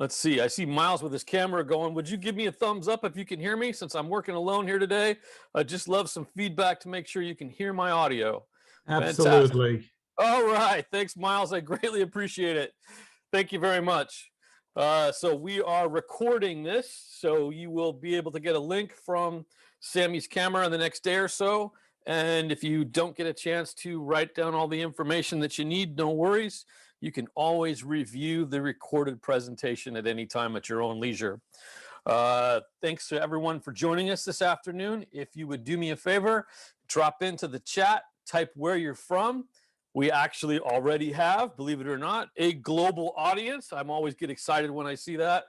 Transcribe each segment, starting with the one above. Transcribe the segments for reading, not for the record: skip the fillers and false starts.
Let's see. I see Miles with his camera going. Would you give me a thumbs up if you can hear me, since I'm working alone here today? I just love some feedback to make sure you can hear my audio. Fantastic. Absolutely. All right. Thanks, Miles. I greatly appreciate it. Thank you very much. So we are recording this, so you will be able to get a link from Sammy's camera in the next day or so. And if you don't get a chance to write down all the information that you need, no worries. You can always review the recorded presentation at any time at your own leisure. Thanks to everyone for joining us this afternoon. If you would do me a favor, drop into the chat, type where you're from. We actually already have, believe it or not, a global audience. I'm always get excited when I see that.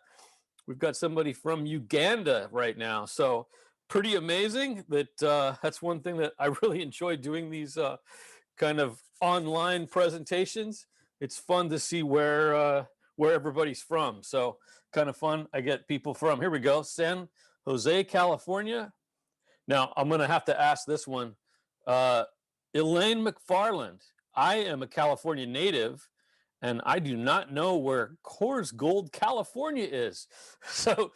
We've got somebody from Uganda right now. So pretty amazing that that's one thing that I really enjoy doing, these kind of online presentations. It's fun to see where everybody's from. So kind of fun. I get people from, here we go, San Jose, California. Now I'm going to have to ask this one. Elaine McFarland. I am a California native, and I do not know where Coors Gold, California is. So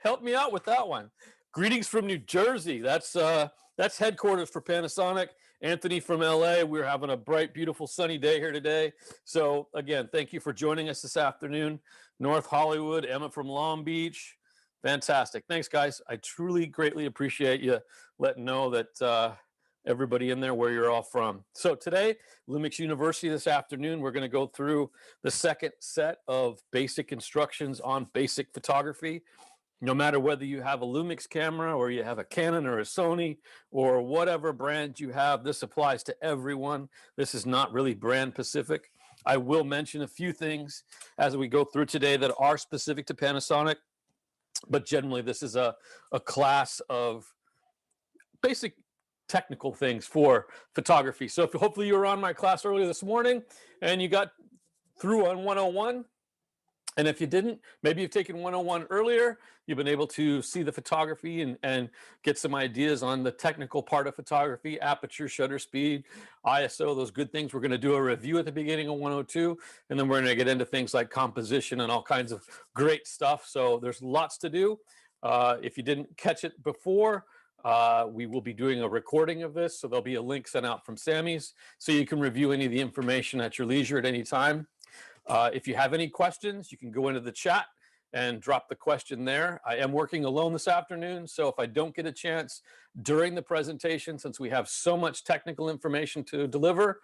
help me out with that one. Greetings from New Jersey. That's headquarters for Panasonic. Anthony from LA. We're having a bright, beautiful, sunny day here today. So again, thank you for joining us this afternoon. North Hollywood, Emma from Long Beach. Fantastic. Thanks, guys. I truly greatly appreciate you letting know that everybody in there where you're all from. So today, LUMIX University this afternoon, we're going to go through the second set of basic instructions on basic photography. No matter whether you have a LUMIX camera or you have a Canon or a Sony or whatever brand you have, this applies to everyone. This is not really brand specific. I will mention a few things as we go through today that are specific to Panasonic, but generally this is a class of basic technical things for photography. So if hopefully you were on my class earlier this morning and you got through on 101, and if you didn't, maybe you've taken 101 earlier, you've been able to see the photography and get some ideas on the technical part of photography, aperture, shutter speed, ISO, those good things. We're going to do a review at the beginning of 102, and then we're going to get into things like composition and all kinds of great stuff. So there's lots to do. If you didn't catch it before, we will be doing a recording of this, so there'll be a link sent out from Samys, so you can review any of the information at your leisure at any time. If you have any questions, you can go into the chat and drop the question there. I am working alone this afternoon, so if I don't get a chance during the presentation, since we have so much technical information to deliver,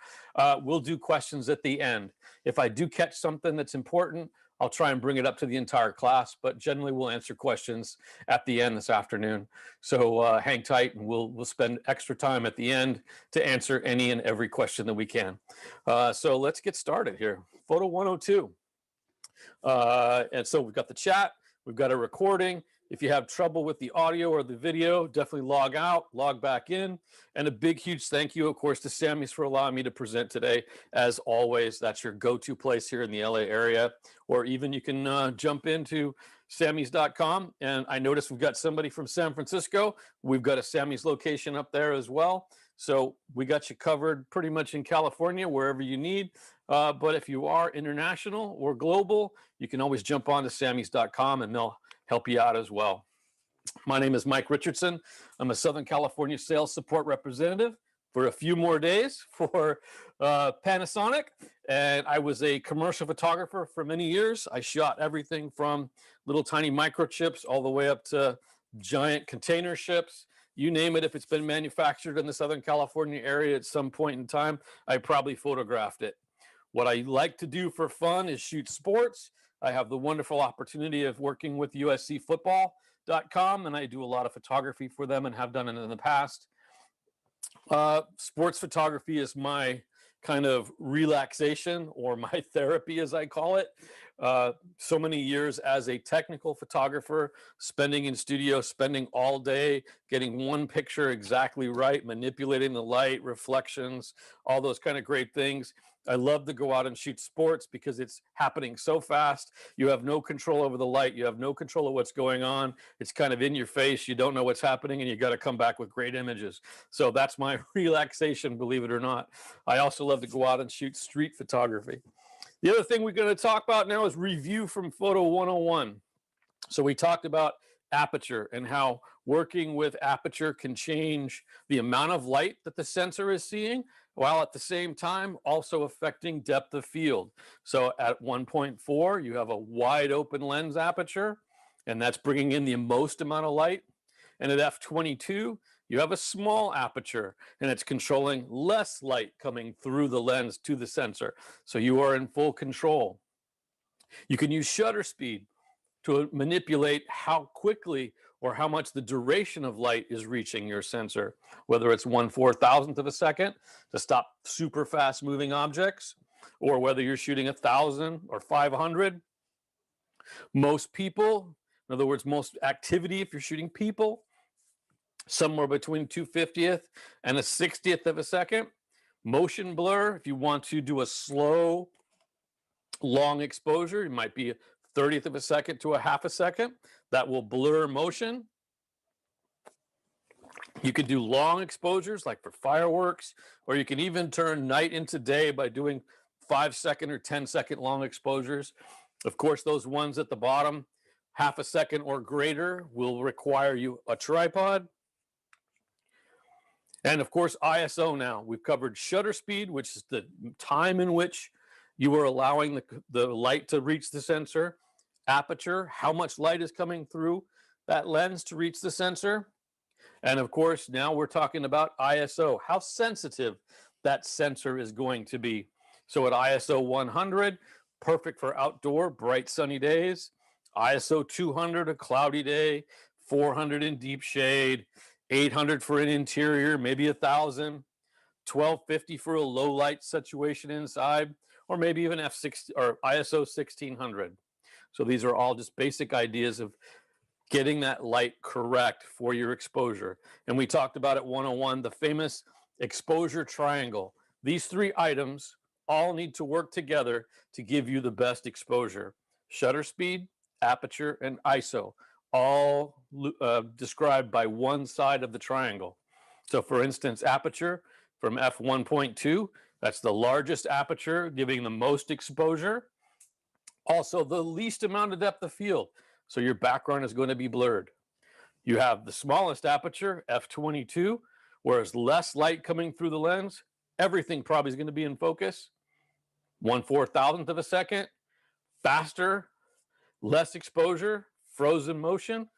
we'll do questions at the end. If I do catch something that's important, I'll try and bring it up to the entire class, but generally we'll answer questions at the end this afternoon. So hang tight, and we'll spend extra time at the end to answer any and every question that we can. So let's get started here. Photo 102. And so we've got the chat, we've got a recording. If you have trouble with the audio or the video, definitely log out, log back in. And a big, huge thank you, of course, to Samys for allowing me to present today. As always, that's your go-to place here in the LA area, or even you can jump into Samys.com. And I noticed we've got somebody from San Francisco. We've got a Samys location up there as well. So we got you covered pretty much in California, wherever you need. But if you are international or global, you can always jump on to Samys.com and they'll help you out as well. My name is Mike Richardson. I'm a Southern California sales support representative for a few more days for Panasonic. And I was a commercial photographer for many years. I shot everything from little tiny microchips all the way up to giant container ships. You name it, if it's been manufactured in the Southern California area at some point in time, I probably photographed it. What I like to do for fun is shoot sports. I have the wonderful opportunity of working with USCFootball.com, and I do a lot of photography for them and have done it in the past. Sports photography is my kind of relaxation, or my therapy, as I call it. So many years as a technical photographer, spending in studio, spending all day, getting one picture exactly right, manipulating the light, reflections, all those kind of great things. I love to go out and shoot sports because it's happening so fast. You have no control over the light. You have no control of what's going on. It's kind of in your face. You don't know what's happening, and you got to come back with great images. So that's my relaxation, believe it or not. I also love to go out and shoot street photography. The other thing we're going to talk about now is review from Photo 101. So we talked about aperture and how working with aperture can change the amount of light that the sensor is seeing, while at the same time also affecting depth of field. So at 1.4, you have a wide open lens aperture, and that's bringing in the most amount of light. And at f22, you have a small aperture, and it's controlling less light coming through the lens to the sensor. So you are in full control. You can use shutter speed to manipulate how quickly or how much the duration of light is reaching your sensor, whether it's 1/4000th of a second to stop super fast moving objects, or whether you're shooting 1,000 or 500. Most people, in other words, most activity, if you're shooting people, somewhere between 2/50th and 1/60th of a second. Motion blur, if you want to do a slow, long exposure, it might be 1/30th of a second to a half a second. That will blur motion. You could do long exposures like for fireworks, or you can even turn night into day by doing 5-second or 10-second long exposures. Of course, those ones at the bottom, half a second or greater, will require you a tripod. And of course, ISO now. We've covered shutter speed, which is the time in which you are allowing the light to reach the sensor. Aperture, how much light is coming through that lens to reach the sensor. And of course, now we're talking about ISO, how sensitive that sensor is going to be. So at ISO 100, perfect for outdoor, bright, sunny days. ISO 200, a cloudy day. 400 in deep shade. 800 for an interior, maybe 1,000. 1250 for a low light situation inside, or maybe even F6 or ISO 1600. So these are all just basic ideas of getting that light correct for your exposure. And we talked about at 101, the famous exposure triangle. These three items all need to work together to give you the best exposure. Shutter speed, aperture, and ISO, all described by one side of the triangle. So for instance, aperture from f1.2, that's the largest aperture, giving the most exposure. Also the least amount of depth of field, so your background is going to be blurred. You have the smallest aperture, f22, where there's less light coming through the lens. Everything probably is going to be in focus. 1/4000th of a second, faster, less exposure, frozen motion,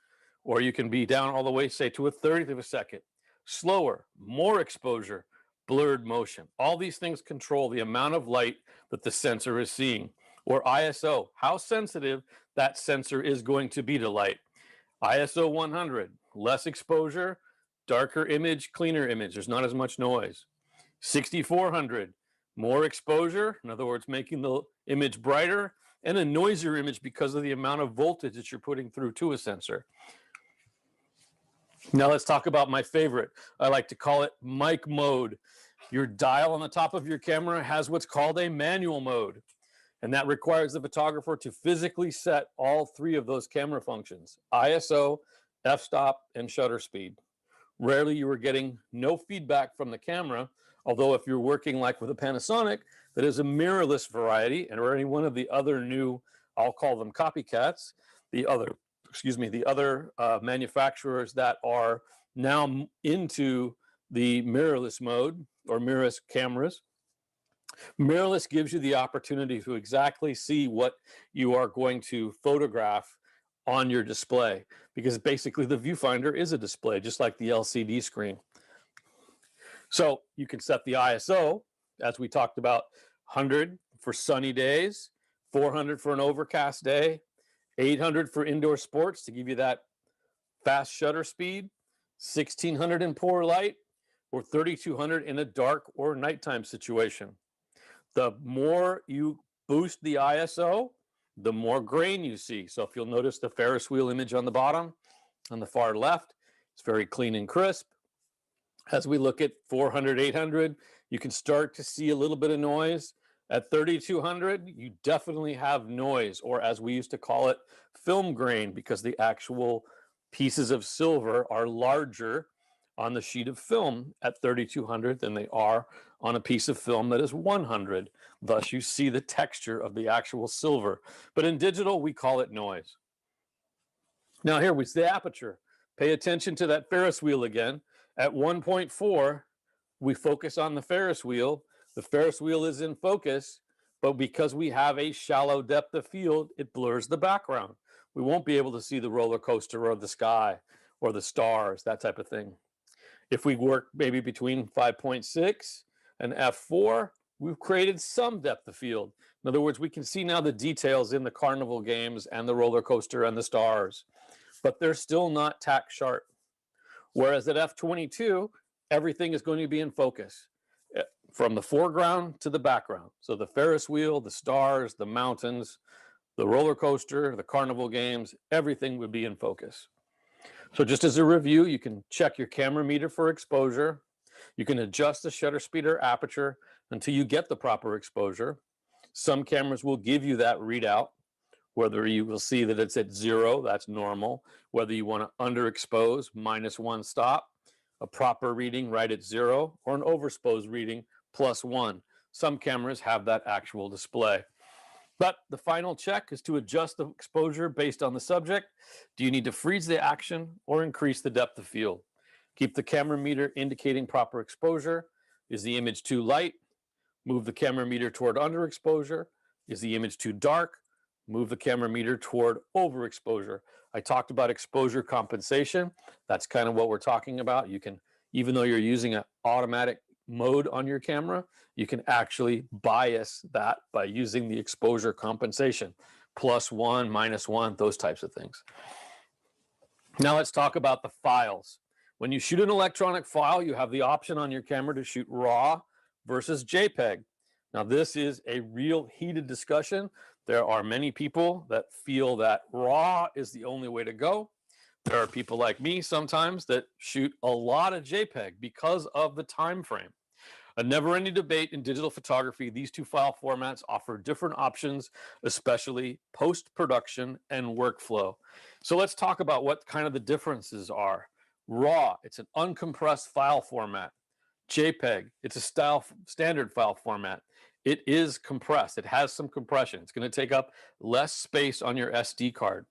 or you can be down all the way, say, to 1/30th of a second. Slower, more exposure, blurred motion. All these things control the amount of light that the sensor is seeing. Or ISO, how sensitive that sensor is going to be to light. ISO 100, less exposure, darker image, cleaner image. There's not as much noise. 6400, more exposure, in other words, making the image brighter, and a noisier image because of the amount of voltage that you're putting through to a sensor. Now let's talk about my favorite. I like to call it mic mode. Your dial on the top of your camera has what's called a manual mode, and that requires the photographer to physically set all three of those camera functions: ISO, f-stop, and shutter speed. Rarely you are getting no feedback from the camera, although if you're working like with a Panasonic that is a mirrorless variety, and or any one of the other new, I'll call them copycats, the other manufacturers that are now into the mirrorless mode or mirrorless cameras. Mirrorless gives you the opportunity to exactly see what you are going to photograph on your display, because basically the viewfinder is a display, just like the LCD screen. So you can set the ISO, as we talked about, 100 for sunny days, 400 for an overcast day, 800 for indoor sports to give you that fast shutter speed, 1600 in poor light, or 3200 in a dark or nighttime situation. The more you boost the ISO, the more grain you see. So if you'll notice the Ferris wheel image on the bottom, on the far left, it's very clean and crisp. As we look at 400, 800, you can start to see a little bit of noise. At 3200, you definitely have noise, or as we used to call it, film grain, because the actual pieces of silver are larger on the sheet of film at 3200 than they are on a piece of film that is 100. Thus, you see the texture of the actual silver. But in digital, we call it noise. Now here we see the aperture. Pay attention to that Ferris wheel again. At 1.4, we focus on the Ferris wheel. The Ferris wheel is in focus, but because we have a shallow depth of field, it blurs the background. We won't be able to see the roller coaster or the sky or the stars, that type of thing. If we work maybe between 5.6 and f4, we've created some depth of field. In other words, we can see now the details in the carnival games and the roller coaster and the stars, but they're still not tack sharp. Whereas at f22, everything is going to be in focus from the foreground to the background. So the Ferris wheel, the stars, the mountains, the roller coaster, the carnival games, everything would be in focus. So just as a review, you can check your camera meter for exposure. You can adjust the shutter speed or aperture until you get the proper exposure. Some cameras will give you that readout, whether you will see that it's at 0, that's normal. Whether you want to underexpose, -1 stop, a proper reading right at 0, or an overexposed reading +1. Some cameras have that actual display. But the final check is to adjust the exposure based on the subject. Do you need to freeze the action or increase the depth of field? Keep the camera meter indicating proper exposure. Is the image too light? Move the camera meter toward underexposure. Is the image too dark? Move the camera meter toward overexposure. I talked about exposure compensation. That's kind of what we're talking about. You can, even though you're using an automatic mode on your camera, you can actually bias that by using the exposure compensation, +1, -1, those types of things. Now let's talk about the files. When you shoot an electronic file, you have the option on your camera to shoot RAW versus JPEG. Now this is a real heated discussion. There are many people that feel that RAW is the only way to go. There are people like me sometimes that shoot a lot of JPEG because of the time frame. A never-ending debate in digital photography. These two file formats offer different options, especially post-production and workflow. So let's talk about what kind of the differences are. RAW, it's an uncompressed file format. JPEG, it's a standard file format. It is compressed. It has some compression. It's going to take up less space on your SD card.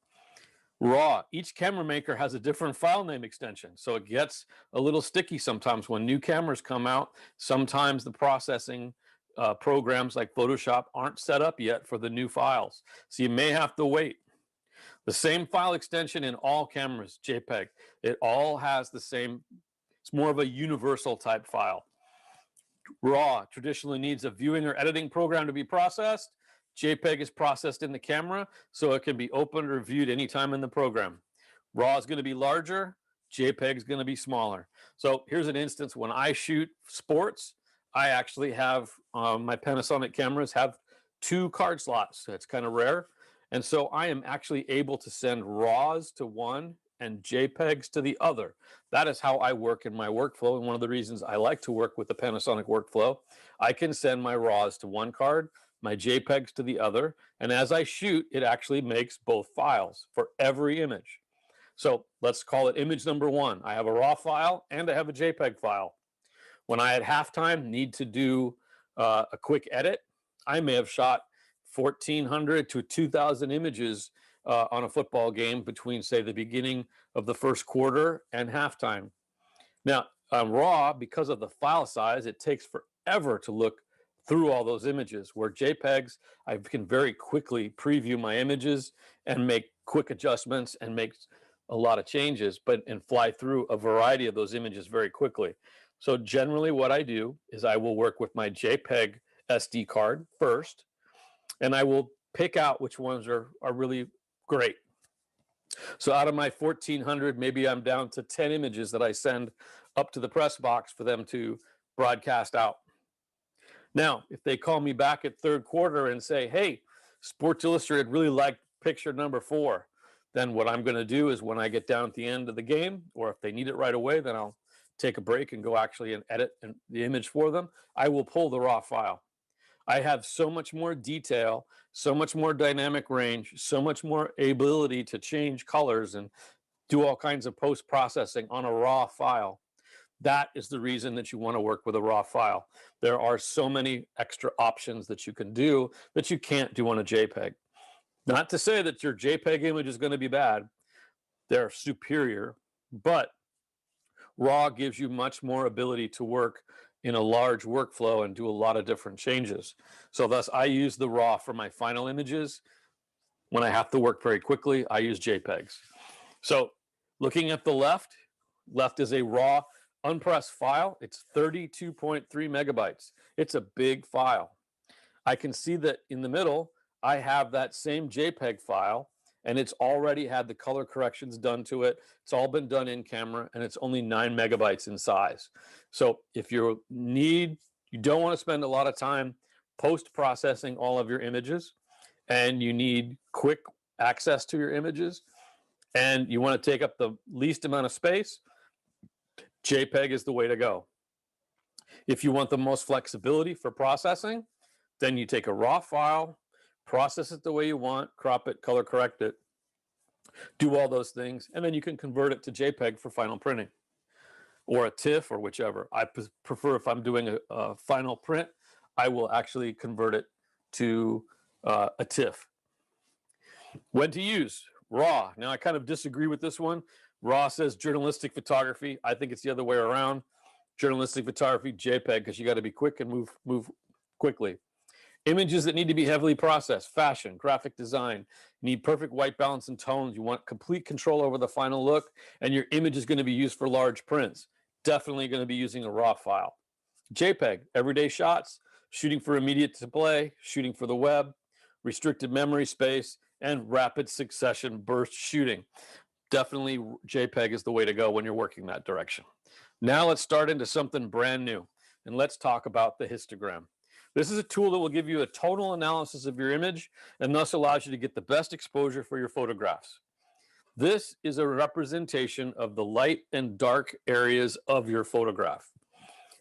RAW, each camera maker has a different file name extension, so it gets a little sticky sometimes when new cameras come out. Sometimes the processing programs like Photoshop aren't set up yet for the new files, so you may have to wait. The same file extension in all cameras, JPEG. It all has the same, it's more of a universal type file. RAW traditionally needs a viewing or editing program to be processed. JPEG is processed in the camera, so it can be opened or viewed anytime in the program. RAW is going to be larger, JPEG is going to be smaller. So here's an instance when I shoot sports, I actually have my Panasonic cameras have 2 card slots. That's kind of rare. And so I am actually able to send RAWs to one and JPEGs to the other. That is how I work in my workflow. And one of the reasons I like to work with the Panasonic workflow, I can send my RAWs to one card, my JPEGs to the other. And as I shoot, it actually makes both files for every image. So let's call it image number 1. I have a RAW file and I have a JPEG file. When I at halftime need to do a quick edit, I may have shot 1,400 to 2,000 images on a football game between, say, the beginning of the first quarter and halftime. Now, on RAW, because of the file size, it takes forever to look through all those images, where JPEGs, I can very quickly preview my images and make quick adjustments and make a lot of changes, and fly through a variety of those images very quickly. So generally what I do is I will work with my JPEG SD card first, and I will pick out which ones are really great. So out of my 1,400, maybe I'm down to 10 images that I send up to the press box for them to broadcast out. Now, if they call me back at third quarter and say, hey, Sports Illustrated really liked picture number 4, then what I'm going to do is when I get down at the end of the game, or if they need it right away, then I'll take a break and go actually and edit the image for them. I will pull the RAW file. I have so much more detail, so much more dynamic range, so much more ability to change colors and do all kinds of post-processing on a RAW file. That is the reason that you want to work with a raw file. There are so many extra options that you can do that you can't do on a JPEG. Not to say that your JPEG image is going to be bad. They're superior, but RAW gives you much more ability to work in a large workflow and do a lot of different changes. So thus, I use the RAW for my final images. When I have to work very quickly, I use JPEGs. So looking at the left is a RAW unpressed file. It's 32.3 megabytes. It's a big file. I can see that in the middle, I have that same JPEG file, and it's already had the color corrections done to it. It's all been done in camera, and it's only 9 megabytes in size. So if you don't want to spend a lot of time post-processing all of your images, and you need quick access to your images, and you want to take up the least amount of space, JPEG is the way to go. If you want the most flexibility for processing, then you take a raw file, process it the way you want, crop it, color correct it, do all those things, and then you can convert it to JPEG for final printing, or a TIFF, or whichever. I prefer, if I'm doing a final print, I will actually convert it to a TIFF. When to use RAW. Now, I kind of disagree with this one. RAW says journalistic photography. I think it's the other way around. Journalistic photography, JPEG, because you got to be quick and move quickly. Images that need to be heavily processed, fashion, graphic design, you need perfect white balance and tones. You want complete control over the final look, and your image is going to be used for large prints. Definitely going to be using a RAW file. JPEG, everyday shots, shooting for immediate display, shooting for the web, restricted memory space, and rapid succession burst shooting. Definitely JPEG is the way to go when you're working that direction. Now let's start into something brand new, and let's talk about the histogram. This is a tool that will give you a total analysis of your image and thus allows you to get the best exposure for your photographs. This is a representation of the light and dark areas of your photograph.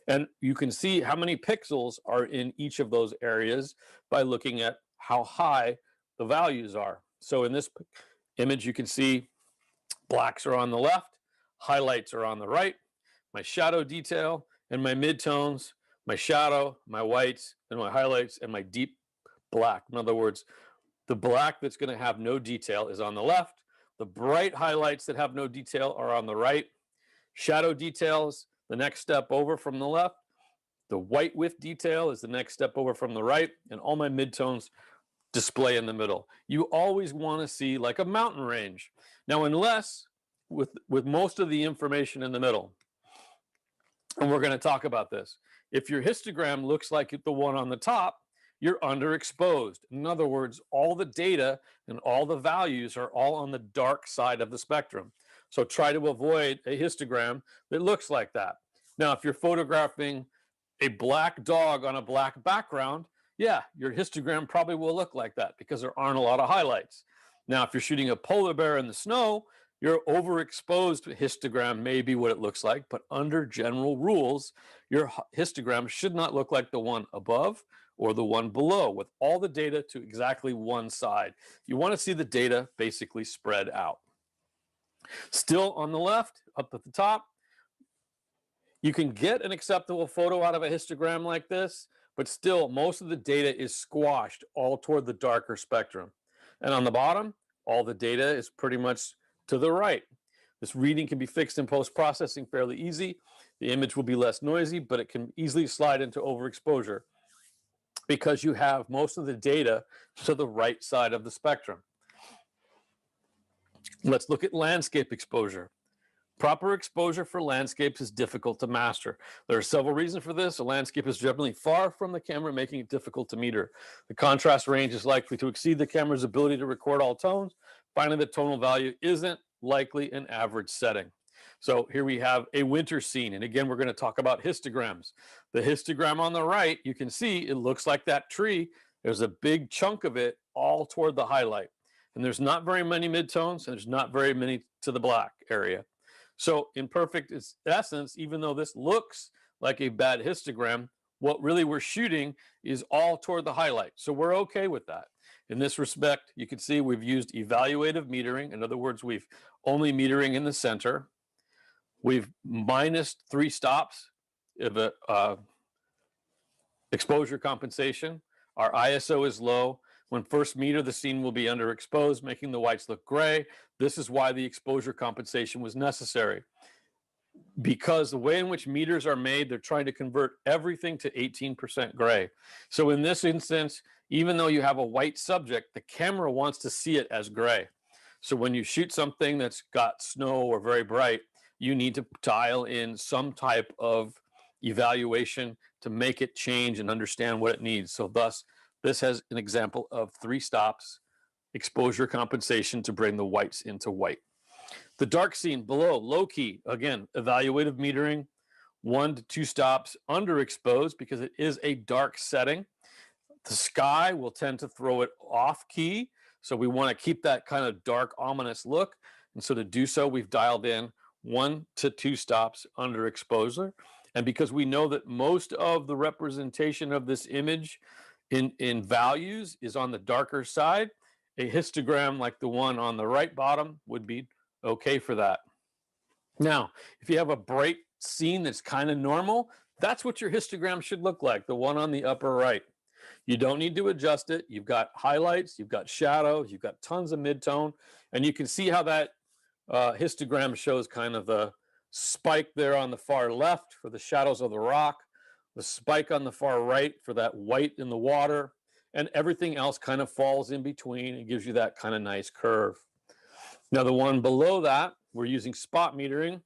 And you can see how many pixels are in each of those areas by looking at how high the values are. So in this image, you can see blacks are on the left, highlights are on the right, my shadow detail and my midtones, my shadow, my whites, and my highlights, and my deep black. In other words, the black that's going to have no detail is on the left. The bright highlights that have no detail are on the right. Shadow details, the next step over from the left. The white with detail is the next step over from the right. And all my midtones display in the middle. You always want to see like a mountain range. Now, unless with most of the information in the middle, and we're going to talk about this, if your histogram looks like the one on the top, you're underexposed. In other words, all the data and all the values are all on the dark side of the spectrum. So try to avoid a histogram that looks like that. Now, if you're photographing a black dog on a black background, yeah, your histogram probably will look like that because there aren't a lot of highlights. Now, if you're shooting a polar bear in the snow, your overexposed histogram may be what it looks like, but under general rules, your histogram should not look like the one above or the one below with all the data to exactly one side. You want to see the data basically spread out. Still on the left, up at the top, you can get an acceptable photo out of a histogram like this, but still most of the data is squashed all toward the darker spectrum. And on the bottom, all the data is pretty much to the right. This reading can be fixed in post-processing fairly easy. The image will be less noisy, but it can easily slide into overexposure because you have most of the data to the right side of the spectrum. Let's look at landscape exposure. Proper exposure for landscapes is difficult to master. There are several reasons for this. A landscape is generally far from the camera, making it difficult to meter. The contrast range is likely to exceed the camera's ability to record all tones. Finally, the tonal value isn't likely an average setting. So here we have a winter scene. And again, we're going to talk about histograms. The histogram on the right, you can see it looks like that tree. There's a big chunk of it all toward the highlight. And there's not very many midtones, and there's not very many to the black area. So in perfect essence, even though this looks like a bad histogram, what really we're shooting is all toward the highlight. So we're okay with that. In this respect, you can see we've used evaluative metering. In other words, we've only metering in the center. We've minus 3 stops of exposure compensation. Our ISO is low. When first meter, the scene will be underexposed, making the whites look gray. This is why the exposure compensation was necessary. Because the way in which meters are made, they're trying to convert everything to 18% gray. So in this instance, even though you have a white subject, the camera wants to see it as gray. So when you shoot something that's got snow or very bright, you need to dial in some type of evaluation to make it change and understand what it needs. So thus, this has an example of 3 stops, exposure compensation to bring the whites into white. The dark scene below, low key, again, evaluative metering, 1 to 2 stops underexposed because it is a dark setting. The sky will tend to throw it off key. So we want to keep that kind of dark, ominous look. And so to do so, we've dialed in 1 to 2 stops underexposure. And because we know that most of the representation of this image in values is on the darker side, a histogram like the one on the right bottom would be okay for that. Now, if you have a bright scene that's kind of normal, that's what your histogram should look like, the one on the upper right. You don't need to adjust it. You've got highlights, you've got shadows, you've got tons of midtone, and you can see how that histogram shows kind of the spike there on the far left for the shadows of the rock, the spike on the far right for that white in the water, and everything else kind of falls in between and gives you that kind of nice curve. Now, the one below that, we're using spot metering.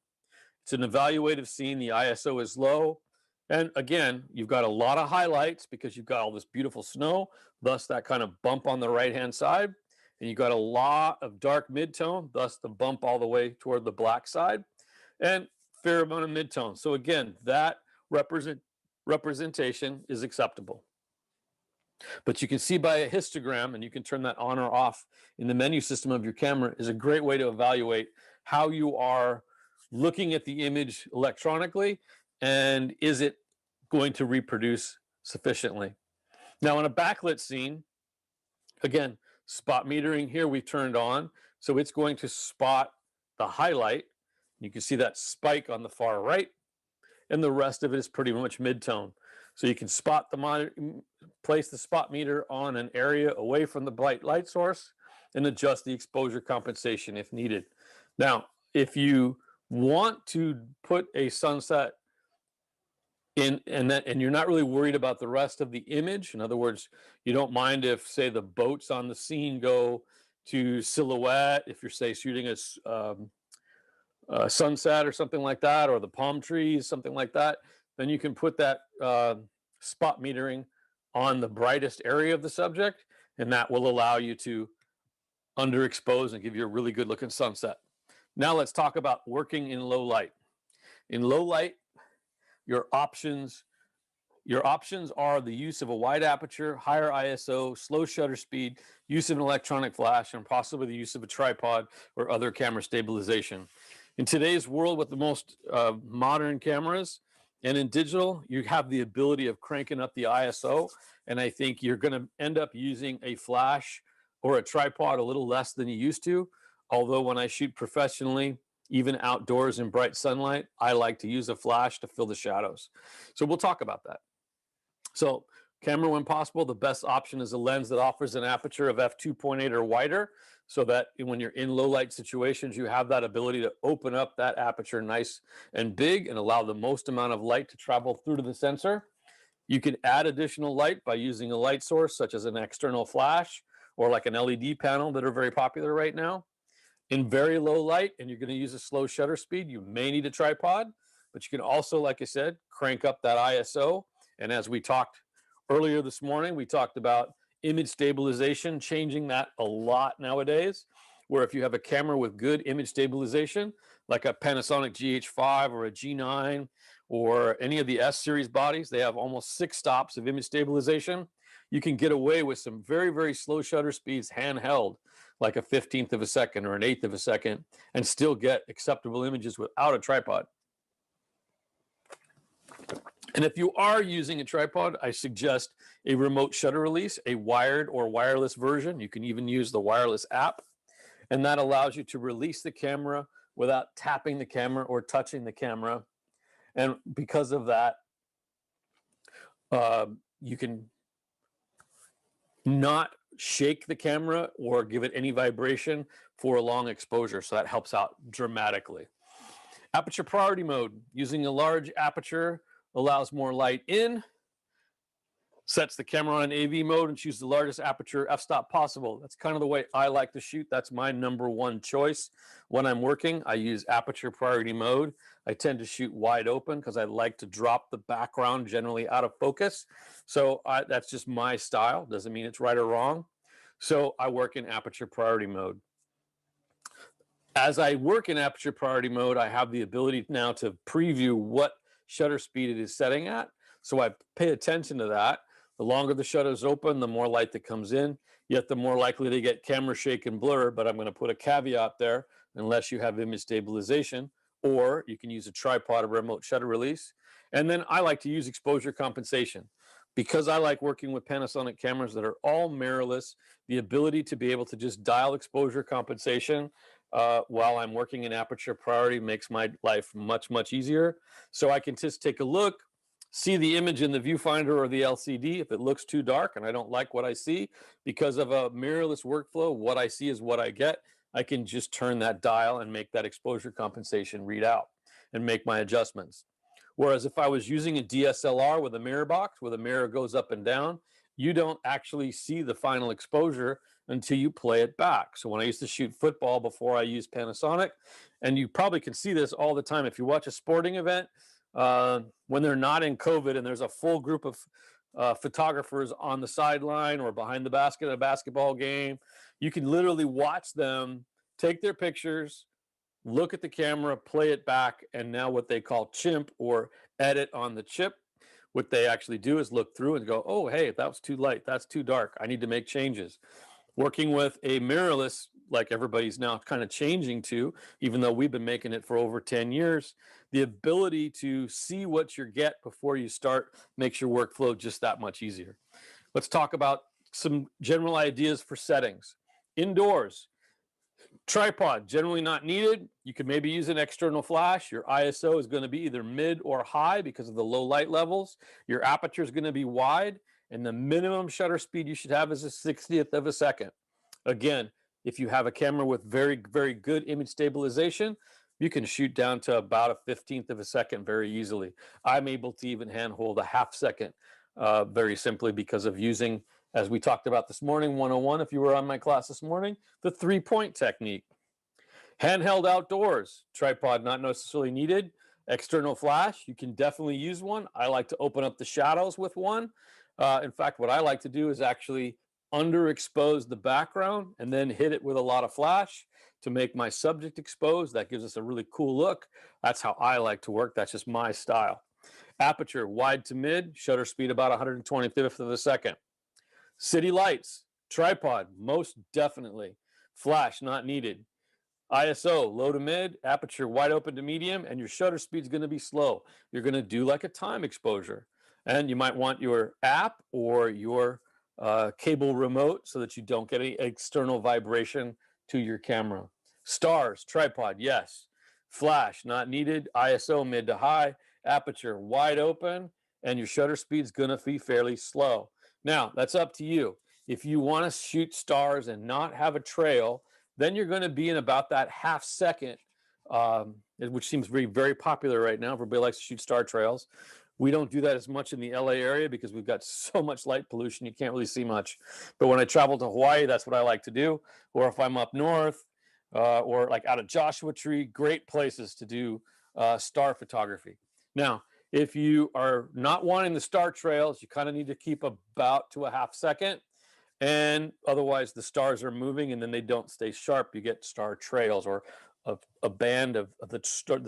It's an evaluative scene. The ISO is low. And again, you've got a lot of highlights because you've got all this beautiful snow, thus that kind of bump on the right-hand side. And you've got a lot of dark midtone, thus the bump all the way toward the black side, and fair amount of midtone. So again, that representation is acceptable. But you can see by a histogram, and you can turn that on or off in the menu system of your camera, is a great way to evaluate how you are looking at the image electronically, and is it going to reproduce sufficiently. Now, in a backlit scene, again, spot metering here we've turned on, so it's going to spot the highlight. You can see that spike on the far right, and the rest of it is pretty much midtone. So you can spot the monitor, place the spot meter on an area away from the bright light source, and adjust the exposure compensation if needed. Now, if you want to put a sunset in, and you're not really worried about the rest of the image, in other words, you don't mind if, say, the boats on the scene go to silhouette, if you're, say, shooting a sunset or something like that, or the palm trees, something like that, then you can put that spot metering on the brightest area of the subject, and that will allow you to underexpose and give you a really good looking sunset. Now let's talk about working in low light. In low light, your options are the use of a wide aperture, higher ISO, slow shutter speed, use of an electronic flash, and possibly the use of a tripod or other camera stabilization. In today's world with the most modern cameras and in digital, you have the ability of cranking up the ISO, and I think you're going to end up using a flash or a tripod a little less than you used to. Although when I shoot professionally, even outdoors in bright sunlight, I like to use a flash to fill the shadows. So we'll talk about that. So camera, when possible, the best option is a lens that offers an aperture of f2.8 or wider, so that when you're in low light situations, you have that ability to open up that aperture nice and big and allow the most amount of light to travel through to the sensor. You can add additional light by using a light source, such as an external flash or like an LED panel that are very popular right now. In very low light, and you're going to use a slow shutter speed, you may need a tripod, but you can also, like I said, crank up that ISO. And as we talked earlier this morning, we talked about image stabilization, changing that a lot nowadays, where if you have a camera with good image stabilization, like a Panasonic GH5 or a G9 or any of the S series bodies, they have almost 6 stops of image stabilization. You can get away with some very, very slow shutter speeds handheld, like a 15th of a second or an 1/8 of a second, and still get acceptable images without a tripod. And if you are using a tripod, I suggest a remote shutter release, a wired or wireless version. You can even use the wireless app, and that allows you to release the camera without tapping the camera or touching the camera. And because of that, you can not shake the camera or give it any vibration for a long exposure. So that helps out dramatically. Aperture priority mode. Using a large aperture allows more light in, sets the camera on AV mode, and choose the largest aperture f-stop possible. That's kind of the way I like to shoot. That's my #1 choice. When I'm working, I use aperture priority mode. I tend to shoot wide open because I like to drop the background generally out of focus. So that's just my style. Doesn't mean it's right or wrong. So I work in aperture priority mode. As I work in aperture priority mode, I have the ability now to preview what shutter speed it is setting at. So I pay attention to that. The longer the shutter is open, the more light that comes in, yet the more likely to get camera shake and blur. But I'm going to put a caveat there, unless you have image stabilization, or you can use a tripod or remote shutter release. And then I like to use exposure compensation. Because I like working with Panasonic cameras that are all mirrorless, the ability to be able to just dial exposure compensation while I'm working in aperture priority makes my life much, much easier. So I can just take a look, see the image in the viewfinder or the LCD. If it looks too dark and I don't like what I see, because of a mirrorless workflow, what I see is what I get. I can just turn that dial and make that exposure compensation read out and make my adjustments. Whereas if I was using a DSLR with a mirror box, where the mirror goes up and down, you don't actually see the final exposure until you play it back. So when I used to shoot football before I used Panasonic, and you probably can see this all the time if you watch a sporting event, when they're not in COVID and there's a full group of photographers on the sideline or behind the basket at a basketball game, you can literally watch them take their pictures, look at the camera, play it back, and now what they call chimp or edit on the chip. What they actually do is look through and go, oh, hey, that was too light, that's too dark, I need to make changes. Working with a mirrorless, like everybody's now kind of changing to, even though we've been making it for over 10 years, the ability to see what you get before you start makes your workflow just that much easier. Let's talk about some general ideas for settings. Indoors, tripod, generally not needed. You could maybe use an external flash. Your ISO is going to be either mid or high because of the low light levels. Your aperture is going to be wide, and the minimum shutter speed you should have is a 60th of a second. Again, if you have a camera with very, very good image stabilization, you can shoot down to about a 15th of a second very easily. I'm able to even handhold a half second very simply because of using, as we talked about this morning, 101, if you were on my class this morning, the 3-point technique. Handheld outdoors, tripod not necessarily needed. External flash, you can definitely use one. I like to open up the shadows with one. In fact, what I like to do is actually underexpose the background and then hit it with a lot of flash to make my subject exposed. That gives us a really cool look. That's how I like to work. That's just my style. Aperture, wide to mid, shutter speed about 125th of a second. City lights, tripod, most definitely. Flash, not needed. ISO, low to mid, aperture wide open to medium, and your shutter speed is going to be slow. You're going to do like a time exposure. And you might want your app or your cable remote so that you don't get any external vibration to your camera. Stars, tripod, yes. Flash, not needed. ISO, mid to high. Aperture, wide open, and your shutter speed is going to be fairly slow. Now, that's up to you. If you want to shoot stars and not have a trail, then you're going to be in about that half second, which seems to be very popular right now. Everybody likes to shoot star trails. We don't do that as much in the LA area because we've got so much light pollution, you can't really see much. But when I travel to Hawaii, that's what I like to do. Or if I'm up north or like out of Joshua Tree, great places to do star photography. Now, if you are not wanting the star trails, you kind of need to keep about to a half second. And otherwise the stars are moving and then they don't stay sharp. You get star trails or a band of the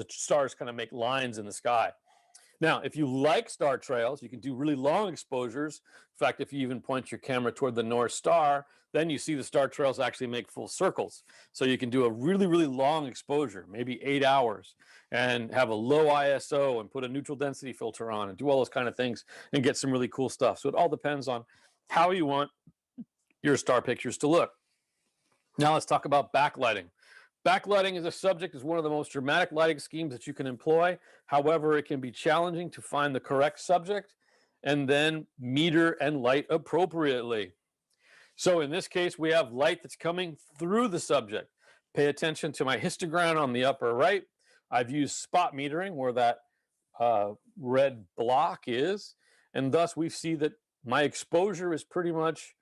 stars kind of make lines in the sky. Now, if you like star trails, you can do really long exposures. In fact, if you even point your camera toward the North Star, then you see the star trails actually make full circles. So you can do a really, really long exposure, maybe 8 hours, and have a low ISO and put a neutral density filter on and do all those kind of things and get some really cool stuff. So it all depends on how you want your star pictures to look. Now let's talk about backlighting. Backlighting as a subject is one of the most dramatic lighting schemes that you can employ. However, it can be challenging to find the correct subject and then meter and light appropriately. So in this case, we have light that's coming through the subject. Pay attention to my histogram on the upper right. I've used spot metering where that red block is, and thus we see that my exposure is pretty much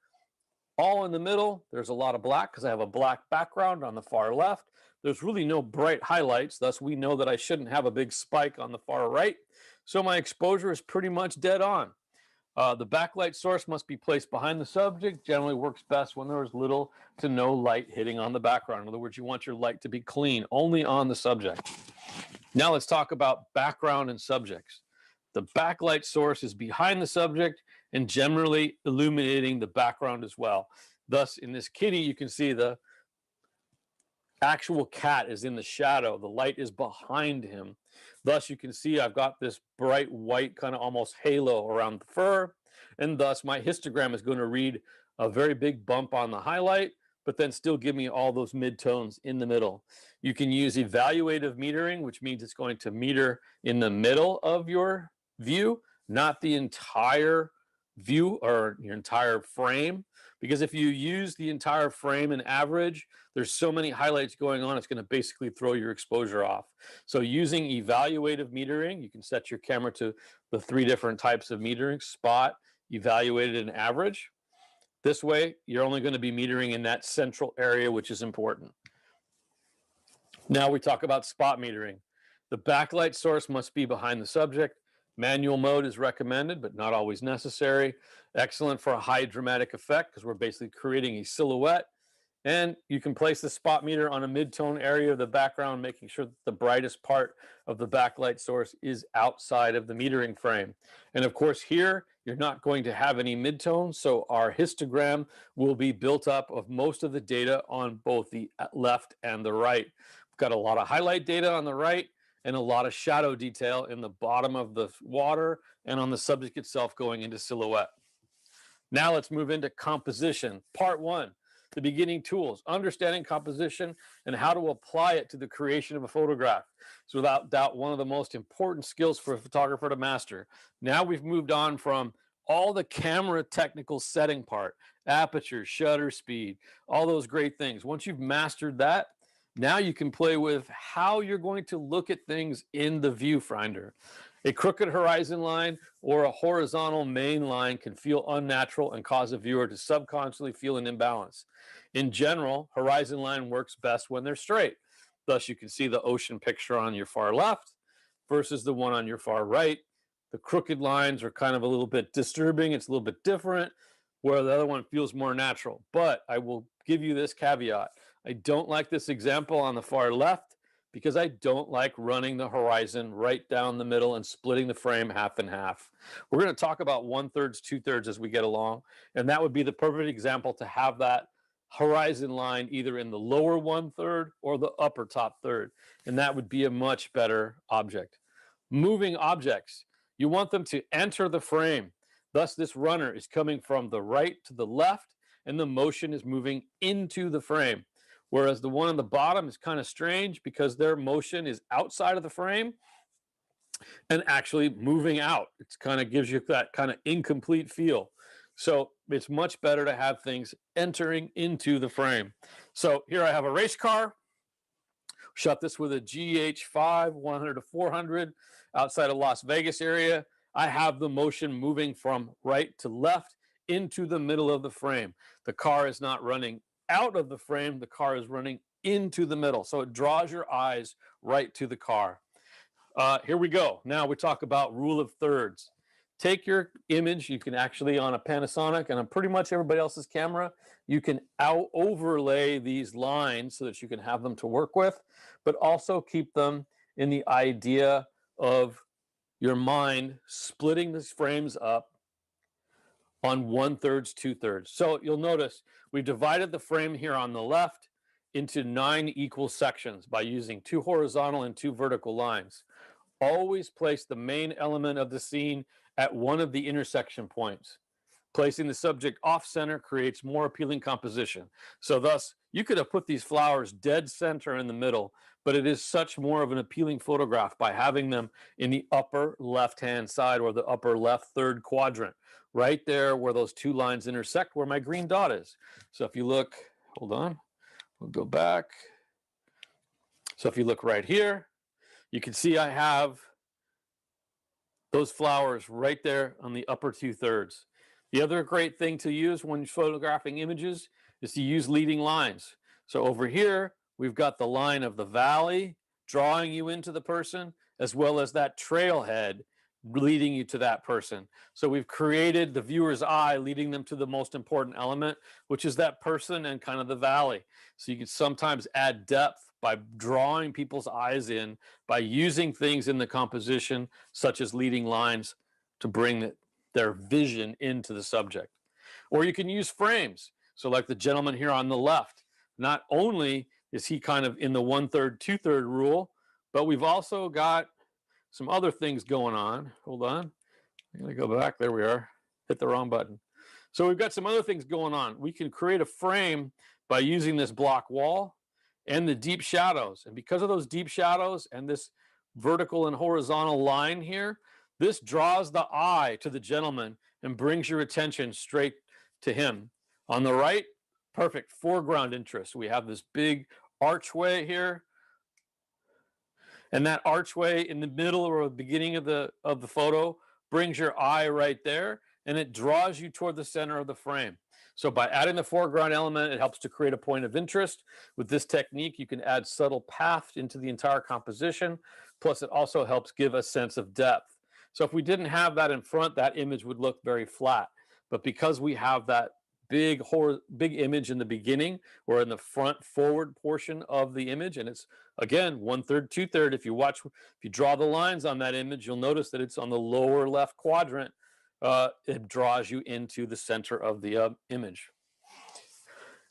all in the middle. There's a lot of black because I have a black background on the far left. There's really no bright highlights, thus we know that I shouldn't have a big spike on the far right. So my exposure is pretty much dead on. The backlight source must be placed behind the subject. Generally works best when there is little to no light hitting on the background. In other words, you want your light to be clean, only on the subject. Now let's talk about background and subjects. The backlight source is behind the subject and generally illuminating the background as well. Thus, in this kitty, you can see the actual cat is in the shadow. The light is behind him. Thus, you can see I've got this bright white kind of almost halo around the fur. And thus, my histogram is going to read a very big bump on the highlight, but then still give me all those midtones in the middle. You can use evaluative metering, which means it's going to meter in the middle of your view, not the entire view or your entire frame. Because if you use the entire frame and average, there's so many highlights going on, it's going to basically throw your exposure off. So using evaluative metering, you can set your camera to the 3 different types of metering: spot, evaluated, and average. This way, you're only going to be metering in that central area, which is important. Now we talk about spot metering. The backlight source must be behind the subject. Manual mode is recommended, but not always necessary. Excellent for a high dramatic effect because we're basically creating a silhouette. And you can place the spot meter on a mid-tone area of the background, making sure that the brightest part of the backlight source is outside of the metering frame. And of course, here, you're not going to have any midtones, so our histogram will be built up of most of the data on both the left and the right. We've got a lot of highlight data on the right and a lot of shadow detail in the bottom of the water and on the subject itself going into silhouette. Now let's move into composition. Part 1. The beginning tools, understanding composition and how to apply it to the creation of a photograph. It's without doubt one of the most important skills for a photographer to master. Now we've moved on from all the camera technical setting part, aperture, shutter speed, all those great things. Once you've mastered that, now you can play with how you're going to look at things in the viewfinder. A crooked horizon line or a horizontal main line can feel unnatural and cause a viewer to subconsciously feel an imbalance. In general, horizon line works best when they're straight. Thus, you can see the ocean picture on your far left versus the one on your far right. The crooked lines are kind of a little bit disturbing. It's a little bit different, where the other one feels more natural. But I will give you this caveat. I don't like this example on the far left because I don't like running the horizon right down the middle and splitting the frame half and half. We're going to talk about 1/3, 2/3 as we get along, and that would be the perfect example to have that horizon line either in the lower 1/3 or the upper top third, and that would be a much better object. Moving objects, you want them to enter the frame. Thus, this runner is coming from the right to the left, and the motion is moving into the frame. Whereas the one on the bottom is kind of strange because their motion is outside of the frame and actually moving out. It kind of gives you that kind of incomplete feel. So it's much better to have things entering into the frame. So here I have a race car. Shot this with a GH5 100 to 400 outside of Las Vegas area. I have the motion moving from right to left into the middle of the frame. The car is not running out of the frame, the car is running into the middle. So it draws your eyes right to the car. Here we go. Now we talk about rule of thirds. Take your image, you can actually on a Panasonic and on pretty much everybody else's camera, you can overlay these lines so that you can have them to work with, but also keep them in the idea of your mind splitting these frames up on 1/3, 2/3. So you'll notice we divided the frame here on the left into 9 equal sections by using 2 horizontal and 2 vertical lines. Always place the main element of the scene at one of the intersection points. Placing the subject off center creates more appealing composition. So thus, You could have put these flowers dead center in the middle, but it is such more of an appealing photograph by having them in the upper left-hand side or the upper left third quadrant, right there where those two lines intersect, where my green dot is. So if you look, hold on, we'll go back. So if you look right here, you can see I have those flowers right there on the upper 2/3. The other great thing to use when photographing images is to use leading lines. So over here, we've got the line of the valley drawing you into the person, as well as that trailhead leading you to that person. So we've created the viewer's eye, leading them to the most important element, which is that person and kind of the valley. So you can sometimes add depth by drawing people's eyes in, by using things in the composition, such as leading lines, to bring their vision into the subject. Or you can use frames. So like the gentleman here on the left, not only is he kind of in the 1/3, 2/3 rule, but we've also got some other things going on. Hold on. I'm going to go back. There we are. Hit the wrong button. So we've got some other things going on. We can create a frame by using this block wall and the deep shadows. And because of those deep shadows and this vertical and horizontal line here, this draws the eye to the gentleman and brings your attention straight to him. On the right, perfect foreground interest. We have this big archway here. And that archway in the middle or the beginning of the photo brings your eye right there, and it draws you toward the center of the frame. So by adding the foreground element, it helps to create a point of interest. With this technique, you can add subtle path into the entire composition. Plus, it also helps give a sense of depth. So if we didn't have that in front, that image would look very flat. But because we have that big image in the beginning or in the front forward portion of the image, and it's again 1/3, 2/3. If you draw the lines on that image, you'll notice that it's on the lower left quadrant. It draws you into the center of the image.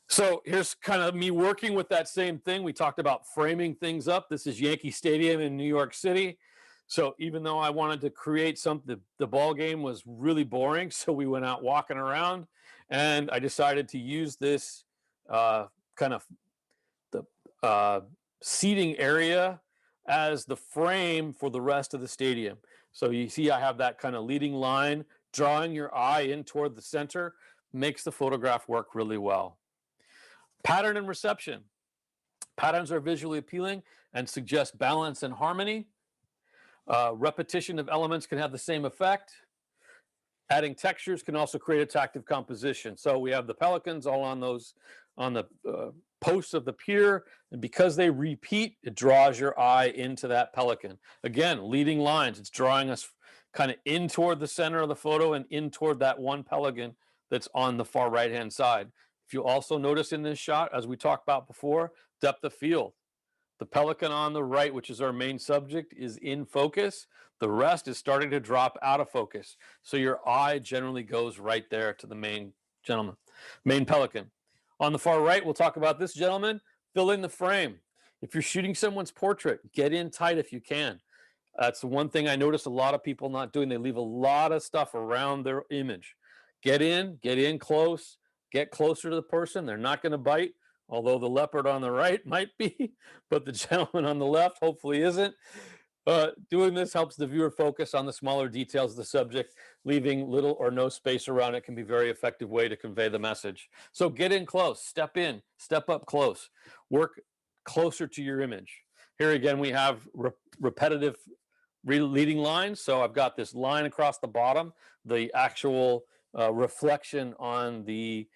So here's kind of me working with that same thing. We talked about framing things up. This is Yankee Stadium in New York City. So even though I wanted to create something, the ball game was really boring. So we went out walking around, and I decided to use this kind of the seating area as the frame for the rest of the stadium. So you see I have that kind of leading line drawing your eye in toward the center, makes the photograph work really well. Pattern and reception. Patterns are visually appealing and suggest balance and harmony. Repetition of elements can have the same effect. Adding textures can also create attractive composition. So we have the pelicans all on the posts of the pier, and because they repeat, it draws your eye into that pelican. Again, leading lines, it's drawing us kind of in toward the center of the photo and in toward that one pelican that's on the far right-hand side. If you also notice in this shot, as we talked about before, depth of field. The pelican on the right, which is our main subject, is in focus. The rest is starting to drop out of focus. So your eye generally goes right there to the main pelican. On the far right, we'll talk about this gentleman, fill in the frame. If you're shooting someone's portrait, get in tight if you can. That's the one thing I notice a lot of people not doing. They leave a lot of stuff around their image. Get in close, get closer to the person. They're not going to bite, although the leopard on the right might be, but the gentleman on the left hopefully isn't. Doing this helps the viewer focus on the smaller details of the subject. Leaving little or no space around it can be a very effective way to convey the message. So get in close, step in, step up close, work closer to your image. Here again, we have repetitive leading lines. So I've got this line across the bottom, the actual reflection on the,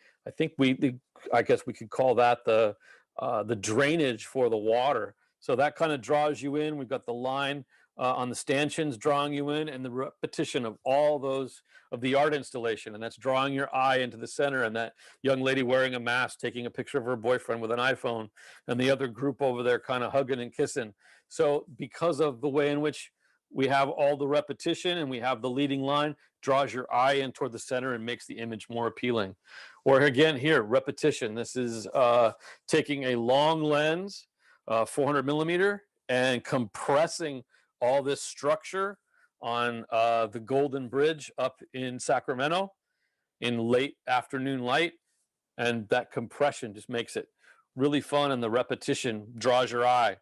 I guess we could call that the drainage for the water. So that kind of draws you in. We've got the line on the stanchions drawing you in, and the repetition of all those of the art installation, and that's drawing your eye into the center, and that young lady wearing a mask taking a picture of her boyfriend with an iPhone, and the other group over there kind of hugging and kissing. So because of the way in which we have all the repetition and we have the leading line, draws your eye in toward the center and makes the image more appealing. Or again here, repetition. This is taking a long lens, 400 millimeter, and compressing all this structure on the Golden Bridge up in Sacramento in late afternoon light. And that compression just makes it really fun, and the repetition draws your eye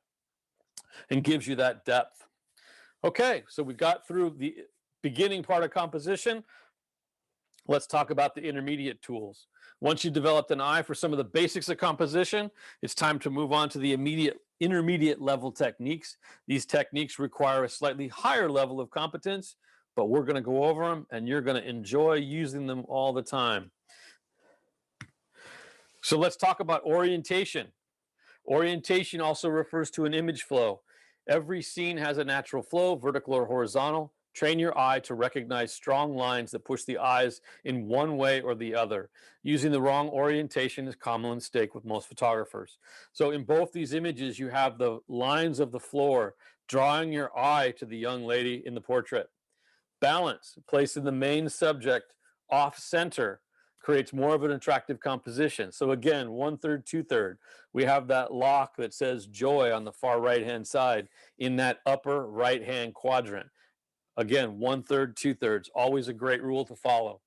and gives you that depth. Okay, so we got through the beginning part of composition. Let's talk about the intermediate tools. Once you've developed an eye for some of the basics of composition, it's time to move on to the intermediate level techniques. These techniques require a slightly higher level of competence, but we're going to go over them and you're going to enjoy using them all the time. So let's talk about orientation. Orientation also refers to an image flow. Every scene has a natural flow, vertical or horizontal. Train your eye to recognize strong lines that push the eyes in one way or the other. Using the wrong orientation is a common mistake with most photographers. So in both these images, you have the lines of the floor drawing your eye to the young lady in the portrait. Balance, placing the main subject off center, creates more of an attractive composition. So again, 1/3, 2/3. We have that lock that says joy on the far right-hand side in that upper right-hand quadrant. Again, 1/3, 2/3, always a great rule to follow.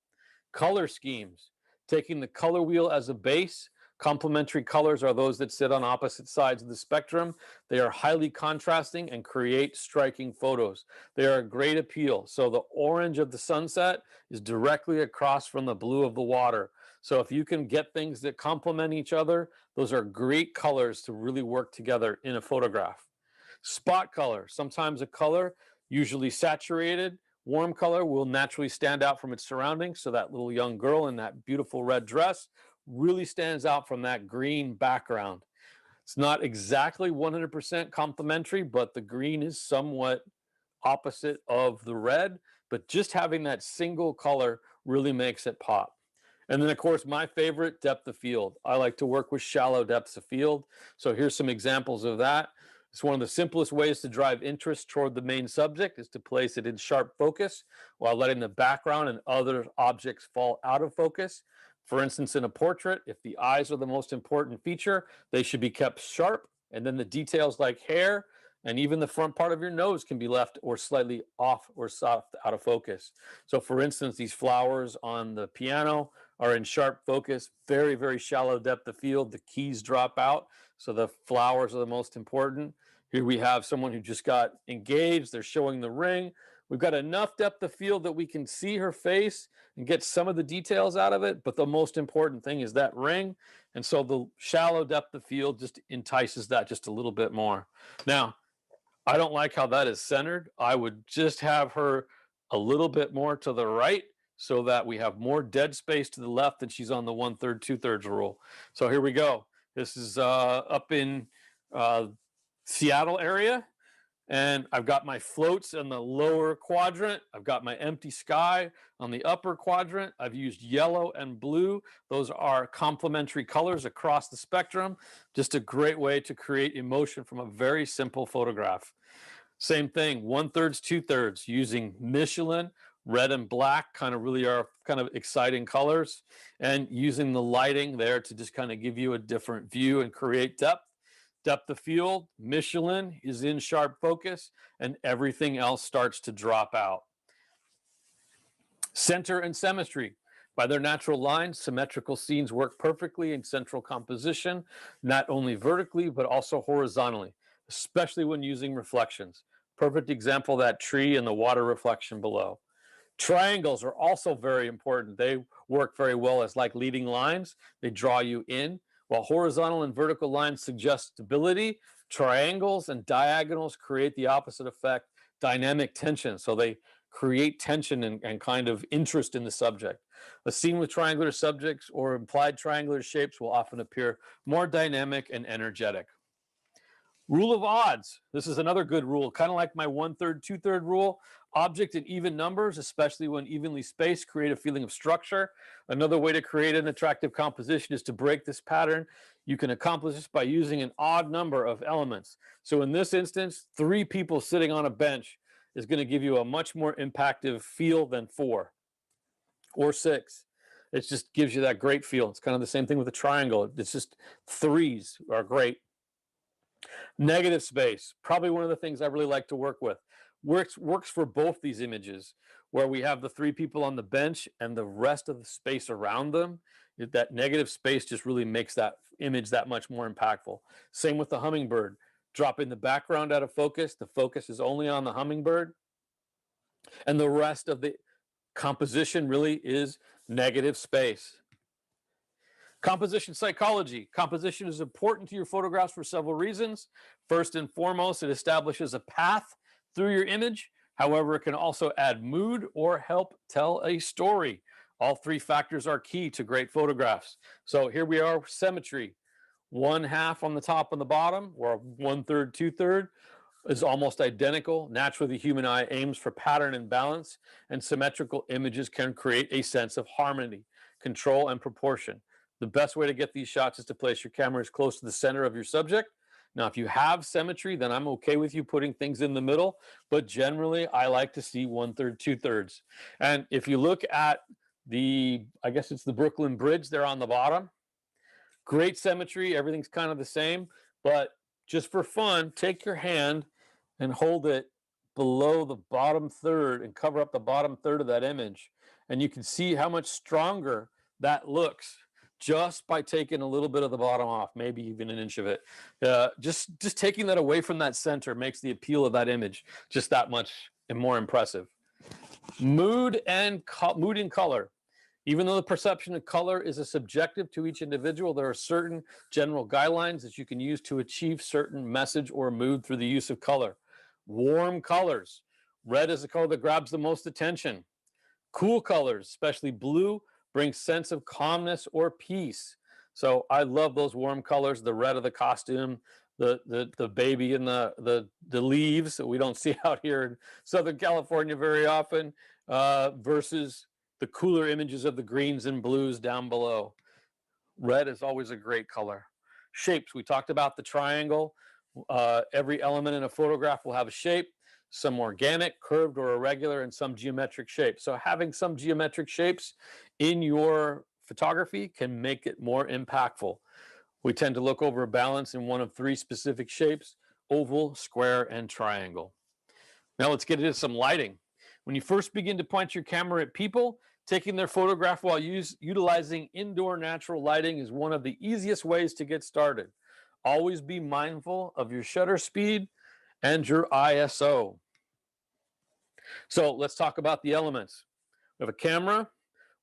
Color schemes, taking the color wheel as a base. Complementary colors are those that sit on opposite sides of the spectrum. They are highly contrasting and create striking photos. They are a great appeal. So the orange of the sunset is directly across from the blue of the water. So if you can get things that complement each other, those are great colors to really work together in a photograph. Spot color, sometimes a color, usually saturated, warm color, will naturally stand out from its surroundings. So that little young girl in that beautiful red dress really stands out from that green background. It's not exactly 100% complementary, but the green is somewhat opposite of the red, but just having that single color really makes it pop. And then, of course, my favorite, depth of field. I like to work with shallow depths of field. So here's some examples of that. It's one of the simplest ways to drive interest toward the main subject is to place it in sharp focus while letting the background and other objects fall out of focus. For instance, in a portrait, if the eyes are the most important feature, they should be kept sharp, and then the details like hair and even the front part of your nose can be left or slightly off or soft out of focus. So for instance, these flowers on the piano are in sharp focus, very, very shallow depth of field. The keys drop out, so the flowers are the most important. Here we have someone who just got engaged. They're showing the ring. We've got enough depth of field that we can see her face and get some of the details out of it, but the most important thing is that ring. And so the shallow depth of field just entices that just a little bit more. Now, I don't like how that is centered. I would just have her a little bit more to the right so that we have more dead space to the left than she's on the 1/3, 2/3 rule. So here we go. This is up in Seattle area. And I've got my floats in the lower quadrant. I've got my empty sky on the upper quadrant. I've used yellow and blue. Those are complementary colors across the spectrum. Just a great way to create emotion from a very simple photograph. Same thing, 1/3, 2/3, using Michelin. Red and black kind of really are kind of exciting colors, and using the lighting there to just kind of give you a different view and create depth. Depth of field, Michelin is in sharp focus, and everything else starts to drop out. Center and symmetry. By their natural lines, symmetrical scenes work perfectly in central composition, not only vertically, but also horizontally, especially when using reflections. Perfect example, that tree and the water reflection below. Triangles are also very important. They work very well as like leading lines. They draw you in. While horizontal and vertical lines suggest stability, triangles and diagonals create the opposite effect, dynamic tension. So they create tension and kind of interest in the subject. A scene with triangular subjects or implied triangular shapes will often appear more dynamic and energetic. Rule of odds. This is another good rule, kind of like my 1/3, 2/3 rule. Object in even numbers, especially when evenly spaced, create a feeling of structure. Another way to create an attractive composition is to break this pattern. You can accomplish this by using an odd number of elements. So in this instance, 3 people sitting on a bench is going to give you a much more impactful feel than 4 or 6. It just gives you that great feel. It's kind of the same thing with a triangle. It's just 3s are great. Negative space, probably one of the things I really like to work with. Works for both these images, where we have the 3 people on the bench and the rest of the space around them That negative space just really makes that image that much more impactful. Same with the hummingbird. Dropping the background out of focus. The focus is only on the hummingbird, and the rest of the composition really is negative space. Composition psychology. Composition is important to your photographs for several reasons. First and foremost, it establishes a path through your image. However, it can also add mood or help tell a story. All three factors are key to great photographs. So here we are, symmetry. One half on the top and the bottom, or 1/3, 2/3, is almost identical. Naturally, the human eye aims for pattern and balance, and symmetrical images can create a sense of harmony, control, and proportion. The best way to get these shots is to place your camera as close to the center of your subject. Now, if you have symmetry, then I'm okay with you putting things in the middle, but generally I like to see 1/3, 2/3. And if you look at I guess it's the Brooklyn Bridge there on the bottom, great symmetry, everything's kind of the same, but just for fun, take your hand and hold it below the bottom third and cover up the bottom third of that image. And you can see how much stronger that looks just by taking a little bit of the bottom off, maybe even an inch of it. Just taking that away from that center makes the appeal of that image just that much more impressive. Mood and color. Even though the perception of color is a subjective to each individual, there are certain general guidelines that you can use to achieve certain message or mood through the use of color. Warm colors. Red is the color that grabs the most attention. Cool colors, especially blue, brings sense of calmness or peace. So I love those warm colors, the red of the costume, the baby and the leaves that we don't see out here in Southern California very often, versus the cooler images of the greens and blues down below. Red is always a great color. Shapes, we talked about the triangle. Every element in a photograph will have a shape, some organic, curved, or irregular, and some geometric shapes. So having some geometric shapes in your photography can make it more impactful. We tend to look over a balance in one of three specific shapes: oval, square, and triangle. Now let's get into some lighting. When you first begin to point your camera at people, taking their photograph while utilizing indoor natural lighting is one of the easiest ways to get started. Always be mindful of your shutter speed and your ISO. So let's talk about the elements. We have a camera.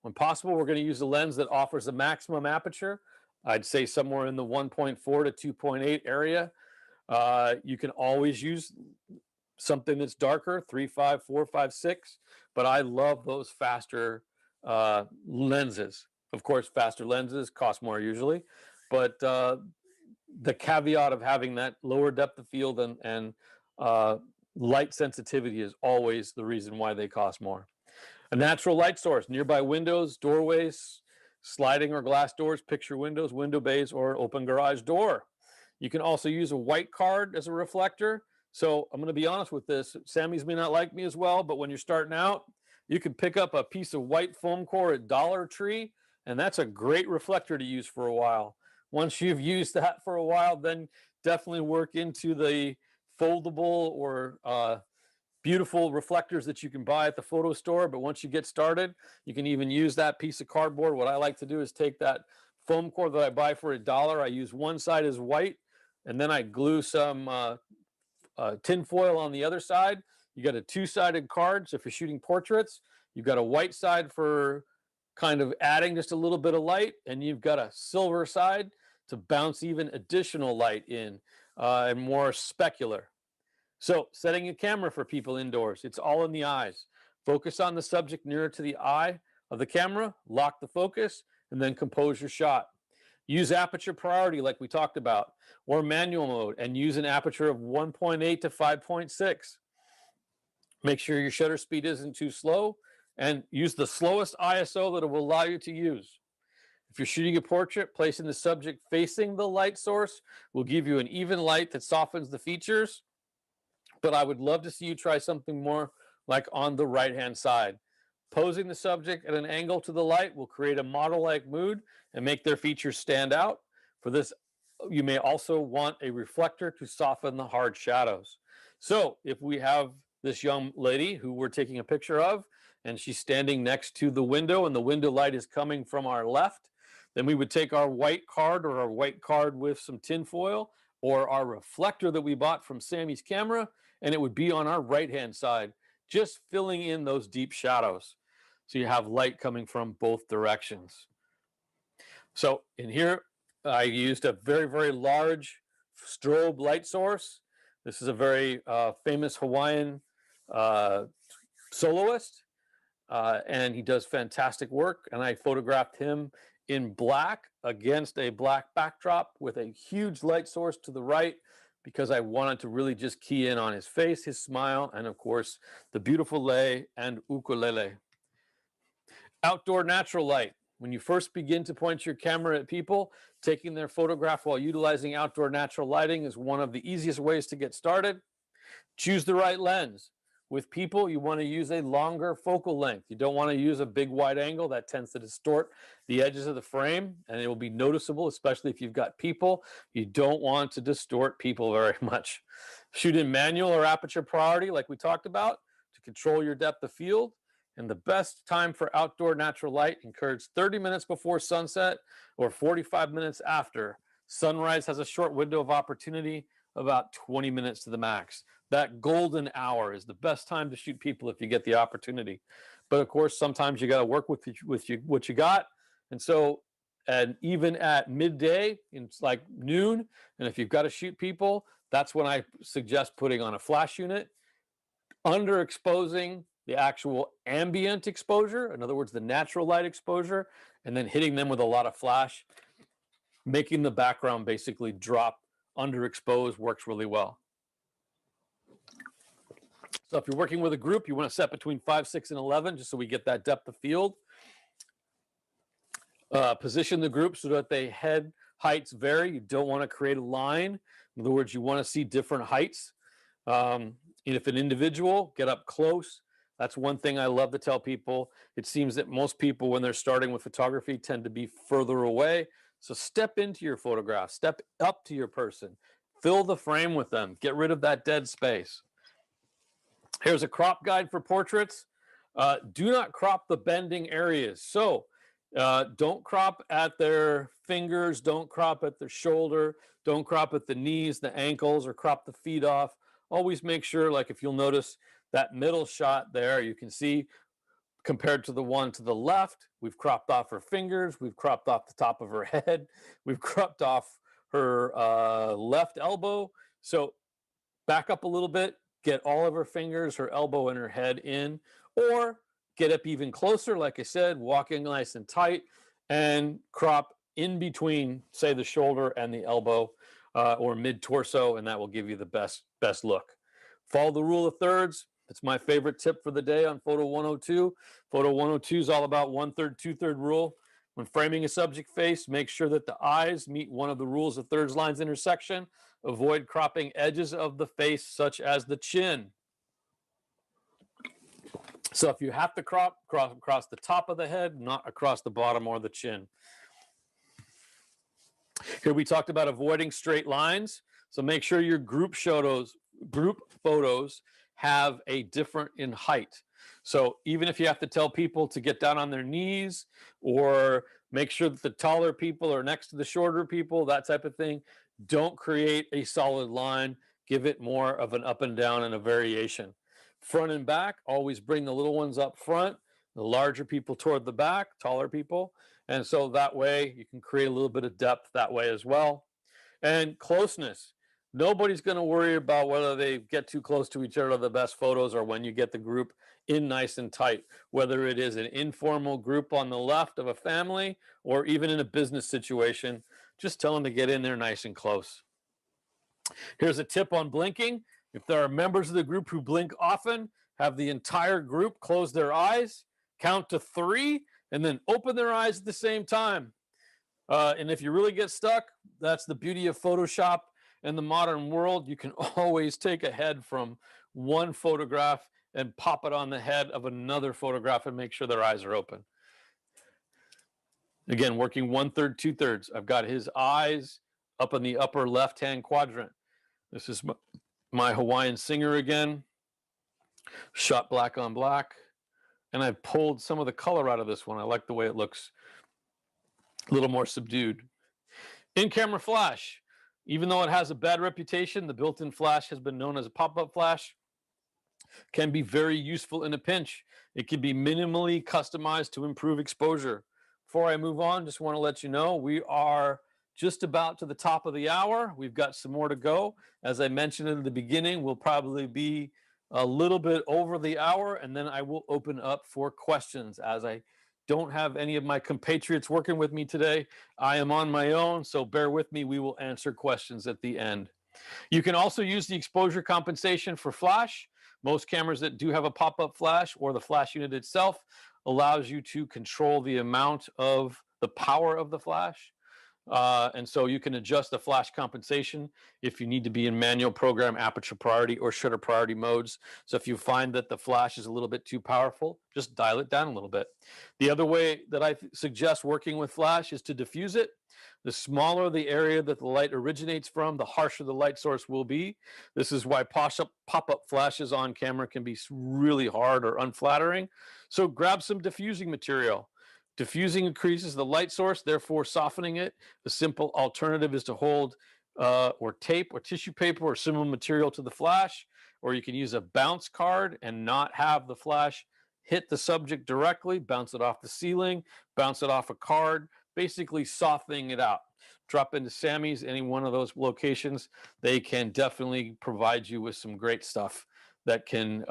When possible, we're going to use a lens that offers a maximum aperture. I'd say somewhere in the 1.4 to 2.8 area. You can always use something that's darker, 3.5, 4.5, 6, but I love those faster lenses. Of course, faster lenses cost more usually, but the caveat of having that lower depth of field and light sensitivity is always the reason why they cost more. A natural light source, nearby windows, doorways, sliding or glass doors, picture windows, window bays, or open garage door. You can also use a white card as a reflector. So I'm going to be honest with this. Samys may not like me as well, but when you're starting out, you can pick up a piece of white foam core at Dollar Tree, and that's a great reflector to use for a while. Once you've used that for a while, then definitely work into the foldable or beautiful reflectors that you can buy at the photo store. But once you get started, you can even use that piece of cardboard. What I like to do is take that foam core that I buy for $1. I use one side as white, and then I glue some tin foil on the other side. You got a two-sided card. So if you're shooting portraits, you've got a white side for kind of adding just a little bit of light, and you've got a silver side to bounce even additional light in and more specular. So setting a camera for people indoors, it's all in the eyes. Focus on the subject nearer to the eye of the camera, lock the focus, and then compose your shot. Use aperture priority like we talked about, or manual mode, and use an aperture of 1.8 to 5.6. Make sure your shutter speed isn't too slow, and use the slowest ISO that it will allow you to use. If you're shooting a portrait, placing the subject facing the light source will give you an even light that softens the features. But I would love to see you try something more like on the right-hand side. Posing the subject at an angle to the light will create a model-like mood and make their features stand out. For this, you may also want a reflector to soften the hard shadows. So if we have this young lady who we're taking a picture of, and she's standing next to the window, and the window light is coming from our left, Then we would take our white card or our white card with some tin foil or our reflector that we bought from Samy's camera, and it would be on our right-hand side, just filling in those deep shadows. So you have light coming from both directions. So in here, I used a very, very large strobe light source. This is a very famous Hawaiian soloist, and he does fantastic work. And I photographed him in black against a black backdrop with a huge light source to the right, because I wanted to really just key in on his face, his smile, and of course, the beautiful lei and ukulele. Outdoor natural light. When you first begin to point your camera at people, taking their photograph while utilizing outdoor natural lighting is one of the easiest ways to get started. Choose the right lens. With people, you want to use a longer focal length. You don't want to use a big wide angle that tends to distort the edges of the frame, and it will be noticeable, especially if you've got people. You don't want to distort people very much. Shoot in manual or aperture priority, like we talked about, to control your depth of field. And the best time for outdoor natural light occurs 30 minutes before sunset or 45 minutes after. Sunrise has a short window of opportunity, about 20 minutes to the max. That golden hour is the best time to shoot people if you get the opportunity. But of course, sometimes you got to work with what you got. And so, and even at midday, it's like noon, and if you've got to shoot people, that's when I suggest putting on a flash unit, underexposing the actual ambient exposure, in other words, the natural light exposure, and then hitting them with a lot of flash, making the background basically drop underexposed works really well. So if you're working with a group, you want to set between 5, 6, and 11, just so we get that depth of field. Position the group so that the head heights vary. You don't want to create a line. In other words, you want to see different heights. And if an individual, get up close. That's one thing I love to tell people. It seems that most people, when they're starting with photography, tend to be further away. So step into your photograph, step up to your person, fill the frame with them, get rid of that dead space. Here's a crop guide for portraits. Do not crop the bending areas. So don't crop at their fingers, don't crop at their shoulder, don't crop at the knees, the ankles, or crop the feet off. Always make sure, like if you'll notice that middle shot there, you can see compared to the one to the left, we've cropped off her fingers, we've cropped off the top of her head, we've cropped off her left elbow. So back up a little bit, get all of her fingers, her elbow, and her head in, or get up even closer, like I said, walking nice and tight, and crop in between, say, the shoulder and the elbow, or mid-torso, and that will give you the best look. Follow the rule of thirds. It's my favorite tip for the day on Photo 102. Photo 102 is all about 1/3, 2/3 rule. When framing a subject face, make sure that the eyes meet one of the rules of thirds lines intersection. Avoid cropping edges of the face, such as the chin. So if you have to crop across the top of the head, not across the bottom or the chin. Here we talked about avoiding straight lines. So make sure your group photos have a different in height. So even if you have to tell people to get down on their knees, or make sure that the taller people are next to the shorter people, that type of thing, don't create a solid line. Give it more of an up and down and a variation. Front and back, always bring the little ones up front, the larger people toward the back, taller people. And so that way you can create a little bit of depth that way as well. And closeness. Nobody's going to worry about whether they get too close to each other, the best photos, or when you get the group in nice and tight, whether it is an informal group on the left of a family or even in a business situation. Just tell them to get in there nice and close. Here's a tip on blinking. If there are members of the group who blink often, have the entire group close their eyes, count to 3, and then open their eyes at the same time. And if you really get stuck, that's the beauty of Photoshop and the modern world. You can always take a head from one photograph and pop it on the head of another photograph and make sure their eyes are open. Again, working 1/3, 2/3. I've got his eyes up in the upper left-hand quadrant. This is my Hawaiian singer again, shot black on black. And I pulled some of the color out of this one. I like the way it looks. a little more subdued. In-camera flash. Even though it has a bad reputation, the built-in flash has been known as a pop-up flash, can be very useful in a pinch. It can be minimally customized to improve exposure. Before I move on, just want to let you know we are just about to the top of the hour. We've got some more to go. As I mentioned in the beginning, we'll probably be a little bit over the hour, and then I will open up for questions. As I don't have any of my compatriots working with me today, I am on my own, so bear with me. We will answer questions at the end. You can also use the exposure compensation for flash. Most cameras that do have a pop-up flash or the flash unit itself allows you to control the amount of the power of the flash. And so you can adjust the flash compensation if you need to be in manual program, aperture priority, or shutter priority modes. So if you find that the flash is a little bit too powerful, just dial it down a little bit. The other way that I suggest working with flash is to diffuse it. The smaller the area that the light originates from, the harsher the light source will be. This is why pop-up flashes on camera can be really hard or unflattering. So grab some diffusing material. Diffusing increases the light source, therefore softening it. The simple alternative is to hold or tape or tissue paper or similar material to the flash, or you can use a bounce card and not have the flash hit the subject directly, bounce it off the ceiling, bounce it off a card, basically softening it out. Drop into Samy's, any one of those locations. They can definitely provide you with some great stuff that can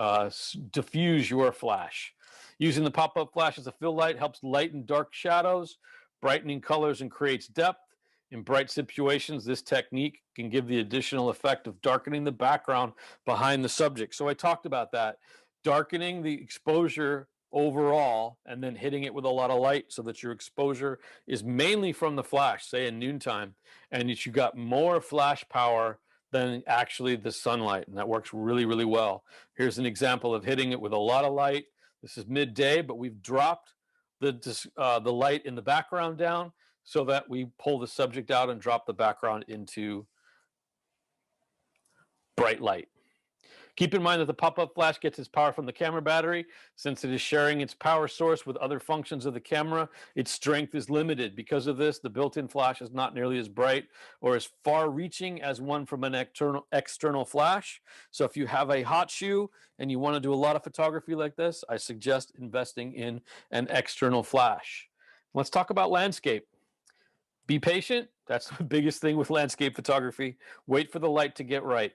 diffuse your flash. Using the pop-up flash as a fill light helps lighten dark shadows, brightening colors, and creates depth. In bright situations, this technique can give the additional effect of darkening the background behind the subject. So I talked about that, darkening the exposure overall and then hitting it with a lot of light so that your exposure is mainly from the flash, say in noontime, and that you got more flash power than actually the sunlight, and that works really, really well. Here's an example of hitting it with a lot of light. This is midday, but we've dropped the light in the background down so that we pull the subject out and drop the background into bright light. Keep in mind that the pop-up flash gets its power from the camera battery. Since it is sharing its power source with other functions of the camera, its strength is limited. Because of this, the built-in flash is not nearly as bright or as far-reaching as one from an external flash. So if you have a hot shoe and you want to do a lot of photography like this, I suggest investing in an external flash. Let's talk about landscape. Be patient. That's the biggest thing with landscape photography. Wait for the light to get right.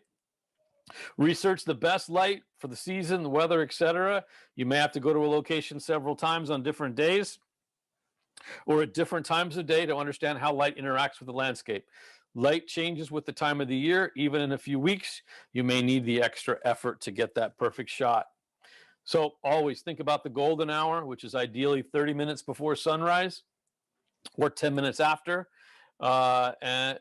Research the best light for the season, the weather, etc. You may have to go to a location several times on different days or at different times of day to understand how light interacts with the landscape. Light changes with the time of the year. Even in a few weeks, you may need the extra effort to get that perfect shot. So always think about the golden hour, which is ideally 30 minutes before sunrise or 10 minutes after, and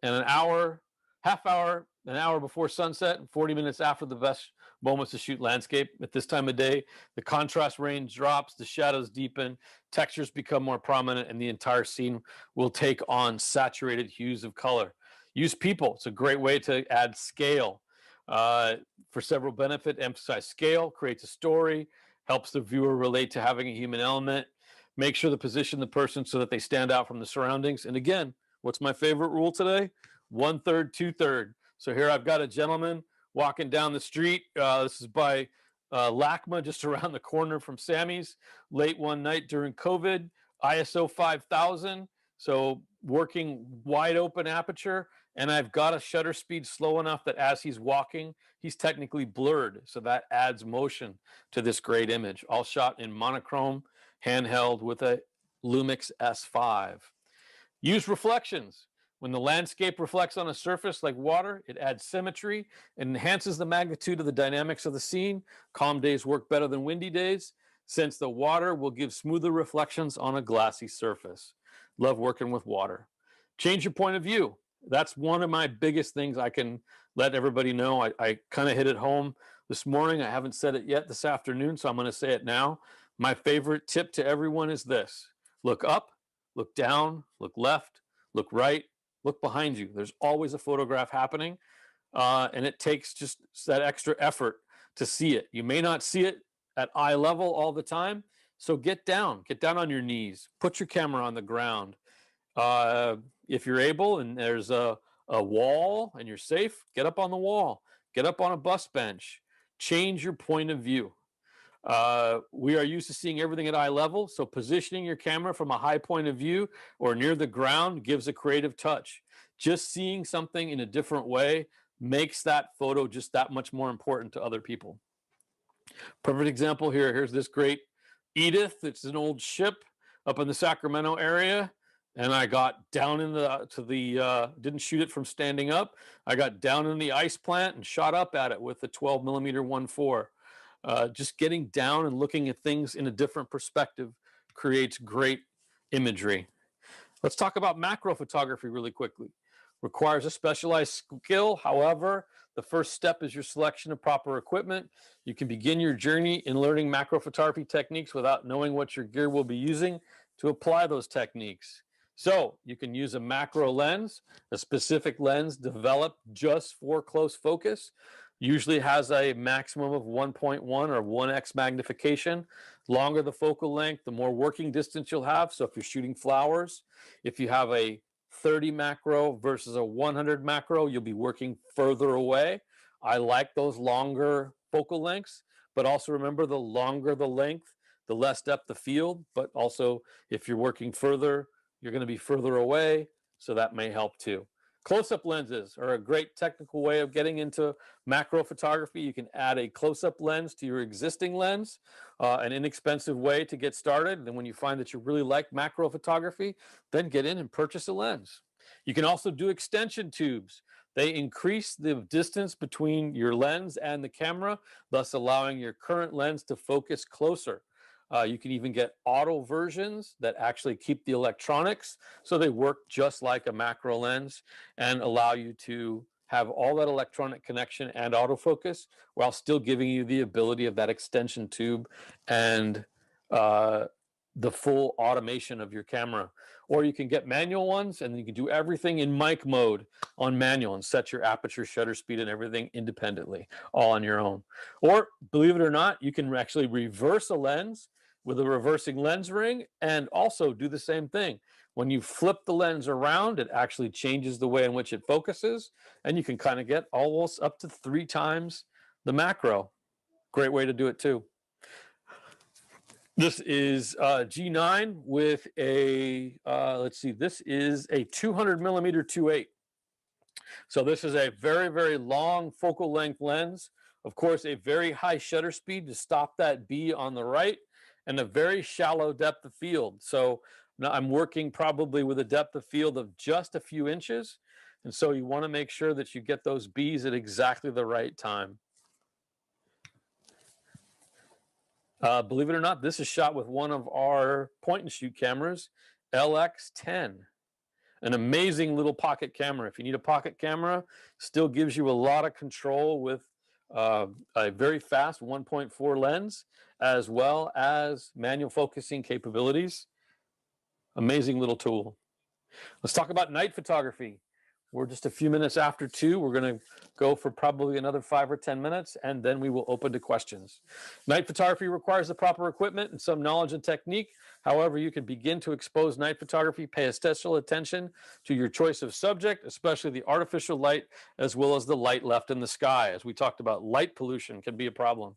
an hour, half hour, an hour before sunset, and 40 minutes after the best moments to shoot landscape. At this time of day, the contrast range drops, the shadows deepen, textures become more prominent, and the entire scene will take on saturated hues of color. Use people. It's a great way to add scale. For several benefits, emphasize scale, creates a story, helps the viewer relate to having a human element. Make sure to position the person so that they stand out from the surroundings. And again, what's my favorite rule today? 1/3, 2/3. So here I've got a gentleman walking down the street. This is by LACMA, just around the corner from Samy's, late one night during COVID, ISO 5000. So working wide open aperture, and I've got a shutter speed slow enough that as he's walking, he's technically blurred. So that adds motion to this great image. All shot in monochrome, handheld with a LUMIX S5. Use reflections. When the landscape reflects on a surface like water, it adds symmetry and enhances the magnitude of the dynamics of the scene. Calm days work better than windy days, since the water will give smoother reflections on a glassy surface. Love working with water. Change your point of view. That's one of my biggest things I can let everybody know. I kind of hit it home this morning. I haven't said it yet this afternoon, so I'm going to say it now. My favorite tip to everyone is this: look up, look down, look left, look right, look behind you. There's always a photograph happening, and it takes just that extra effort to see it. You may not see it at eye level all the time, so get down on your knees, put your camera on the ground, If you're able and there's a wall and you're safe, get up on the wall, get up on a bus bench, change your point of view. We are used to seeing everything at eye level, so positioning your camera from a high point of view or near the ground gives a creative touch. Just seeing something in a different way makes that photo just that much more important to other people. Perfect example here. Here's this great Edith. It's an old ship up in the Sacramento area. And I got down in didn't shoot it from standing up. I got down in the ice plant and shot up at it with the 12mm 1.4. Just getting down and looking at things in a different perspective creates great imagery. Let's talk about macro photography really quickly. Requires a specialized skill. However, the first step is your selection of proper equipment. You can begin your journey in learning macro photography techniques without knowing what your gear will be using to apply those techniques. So you can use a macro lens, a specific lens developed just for close focus. Usually has a maximum of 1.1 or 1x magnification. Longer the focal length, the more working distance you'll have. So if you're shooting flowers, if you have a 30 macro versus a 100 macro, you'll be working further away. I like those longer focal lengths, but also remember, the longer the length, the less depth of field. But also, if you're working further, you're going to be further away, so that may help too. Close-up lenses are a great technical way of getting into macro photography. You can add a close-up lens to your existing lens, an inexpensive way to get started. And when you find that you really like macro photography, then get in and purchase a lens. You can also do extension tubes. They increase the distance between your lens and the camera, thus allowing your current lens to focus closer. You can even get auto versions that actually keep the electronics, so they work just like a macro lens and allow you to have all that electronic connection and autofocus while still giving you the ability of that extension tube and the full automation of your camera. Or you can get manual ones, and you can do everything in mic mode on manual and set your aperture, shutter speed, and everything independently, all on your own. Or, believe it or not, you can actually reverse a lens with a reversing lens ring and also do the same thing. When you flip the lens around, it actually changes the way in which it focuses, and you can kind of get almost up to 3 times the macro. Great way to do it too. This is G9 with a, let's see, this is a 200mm 2.8. So this is a very, very long focal length lens. Of course, a very high shutter speed to stop that B on the right, and a very shallow depth of field. So now I'm working probably with a depth of field of just a few inches. And so you want to make sure that you get those Bs at exactly the right time. Believe it or not, this is shot with one of our point and shoot cameras, LX10. An amazing little pocket camera. If you need a pocket camera, still gives you a lot of control with a very fast 1.4 lens, as well as manual focusing capabilities. Amazing little tool. Let's talk about night photography. We're just a few minutes after 2. We're going to go for probably another 5 or 10 minutes, and then we will open to questions. Night photography requires the proper equipment and some knowledge and technique. However, you can begin to expose night photography. Pay special attention to your choice of subject, especially the artificial light, as well as the light left in the sky. As we talked about, light pollution can be a problem.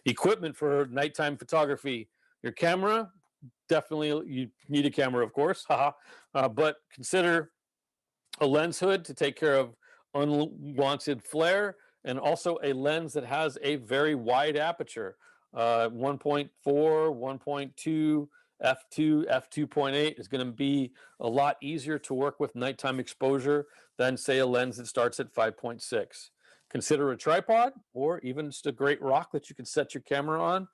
Equipment for nighttime photography. Your camera, definitely you need a camera, of course, but consider a lens hood to take care of unwanted flare, and also a lens that has a very wide aperture, 1.4, 1.2, f2, f2.8 is going to be a lot easier to work with nighttime exposure than, say, a lens that starts at 5.6. Consider a tripod or even just a great rock that you can set your camera on.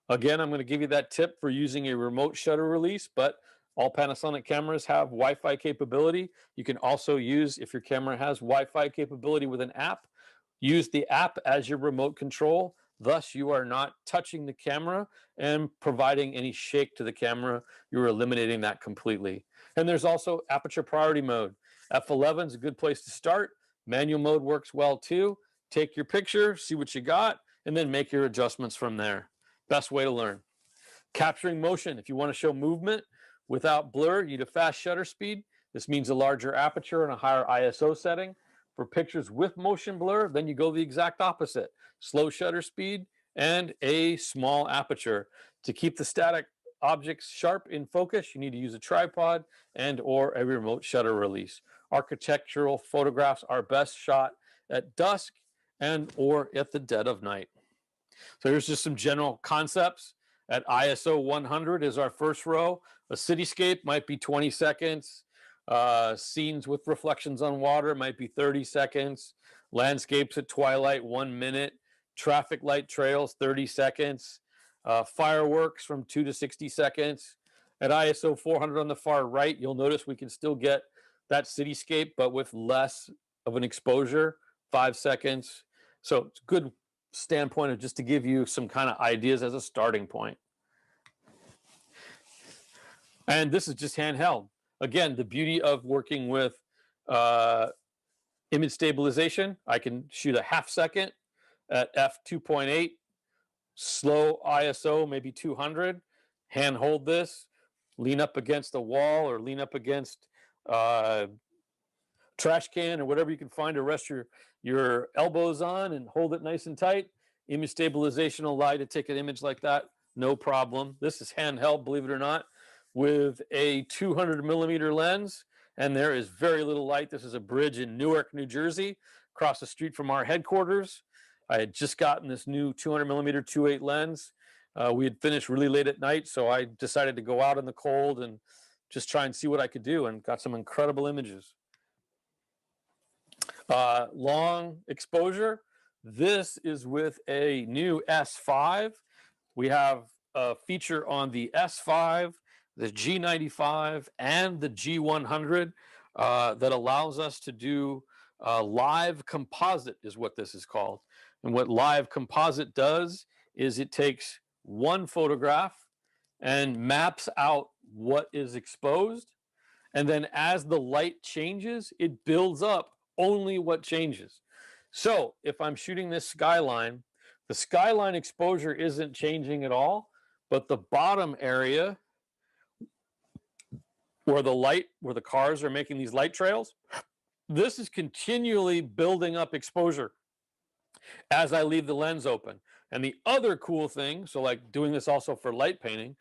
Again, I'm going to give you that tip for using a remote shutter release, but all Panasonic cameras have Wi-Fi capability. You can also use, if your camera has Wi-Fi capability with an app, use the app as your remote control. Thus, you are not touching the camera and providing any shake to the camera. You're eliminating that completely. And there's also aperture priority mode. F11 is a good place to start. Manual mode works well too. Take your picture, see what you got, and then make your adjustments from there. Best way to learn. Capturing motion. If you want to show movement, Without blur, you need a fast shutter speed. This means a larger aperture and a higher ISO setting. For pictures with motion blur, then you go the exact opposite. Slow shutter speed and a small aperture. To keep the static objects sharp in focus, you need to use a tripod and or a remote shutter release. Architectural photographs are best shot at dusk and or at the dead of night. So here's just some general concepts. At ISO 100 is our first row. A cityscape might be 20 seconds. Scenes with reflections on water might be 30 seconds. Landscapes at twilight, 1 minute. Traffic light trails, 30 seconds. Fireworks from 2 to 60 seconds. At ISO 400 on the far right, you'll notice we can still get that cityscape, but with less of an exposure, 5 seconds. So it's a good standpoint of just to give you some kind of ideas as a starting point. And this is just handheld. Again, the beauty of working with image stabilization, I can shoot a half second at f2.8, slow ISO, maybe 200, hand hold this, lean up against the wall or lean up against trash can or whatever you can find to rest your elbows on and hold it nice and tight. Image stabilization will allow you to take an image like that, no problem. This is handheld, believe it or not, with a 200 millimeter lens, and there is very little light. This is a bridge in Newark, New Jersey, across the street from our headquarters. I had just gotten this new 200 millimeter 2.8 lens. We had finished really late at night, so I decided to go out in the cold and just try and see what I could do, and got some incredible images. Long exposure. This is with a new S5. We have a feature on the S5, the G95, and the G100 that allows us to do live composite is what this is called. And what live composite does is it takes one photograph and maps out what is exposed. And then as the light changes, it builds up only what changes. So if I'm shooting this skyline, the skyline exposure isn't changing at all, but the bottom area where the cars are making these light trails, this is continually building up exposure as I leave the lens open. And the other cool thing, so like doing this also for light painting,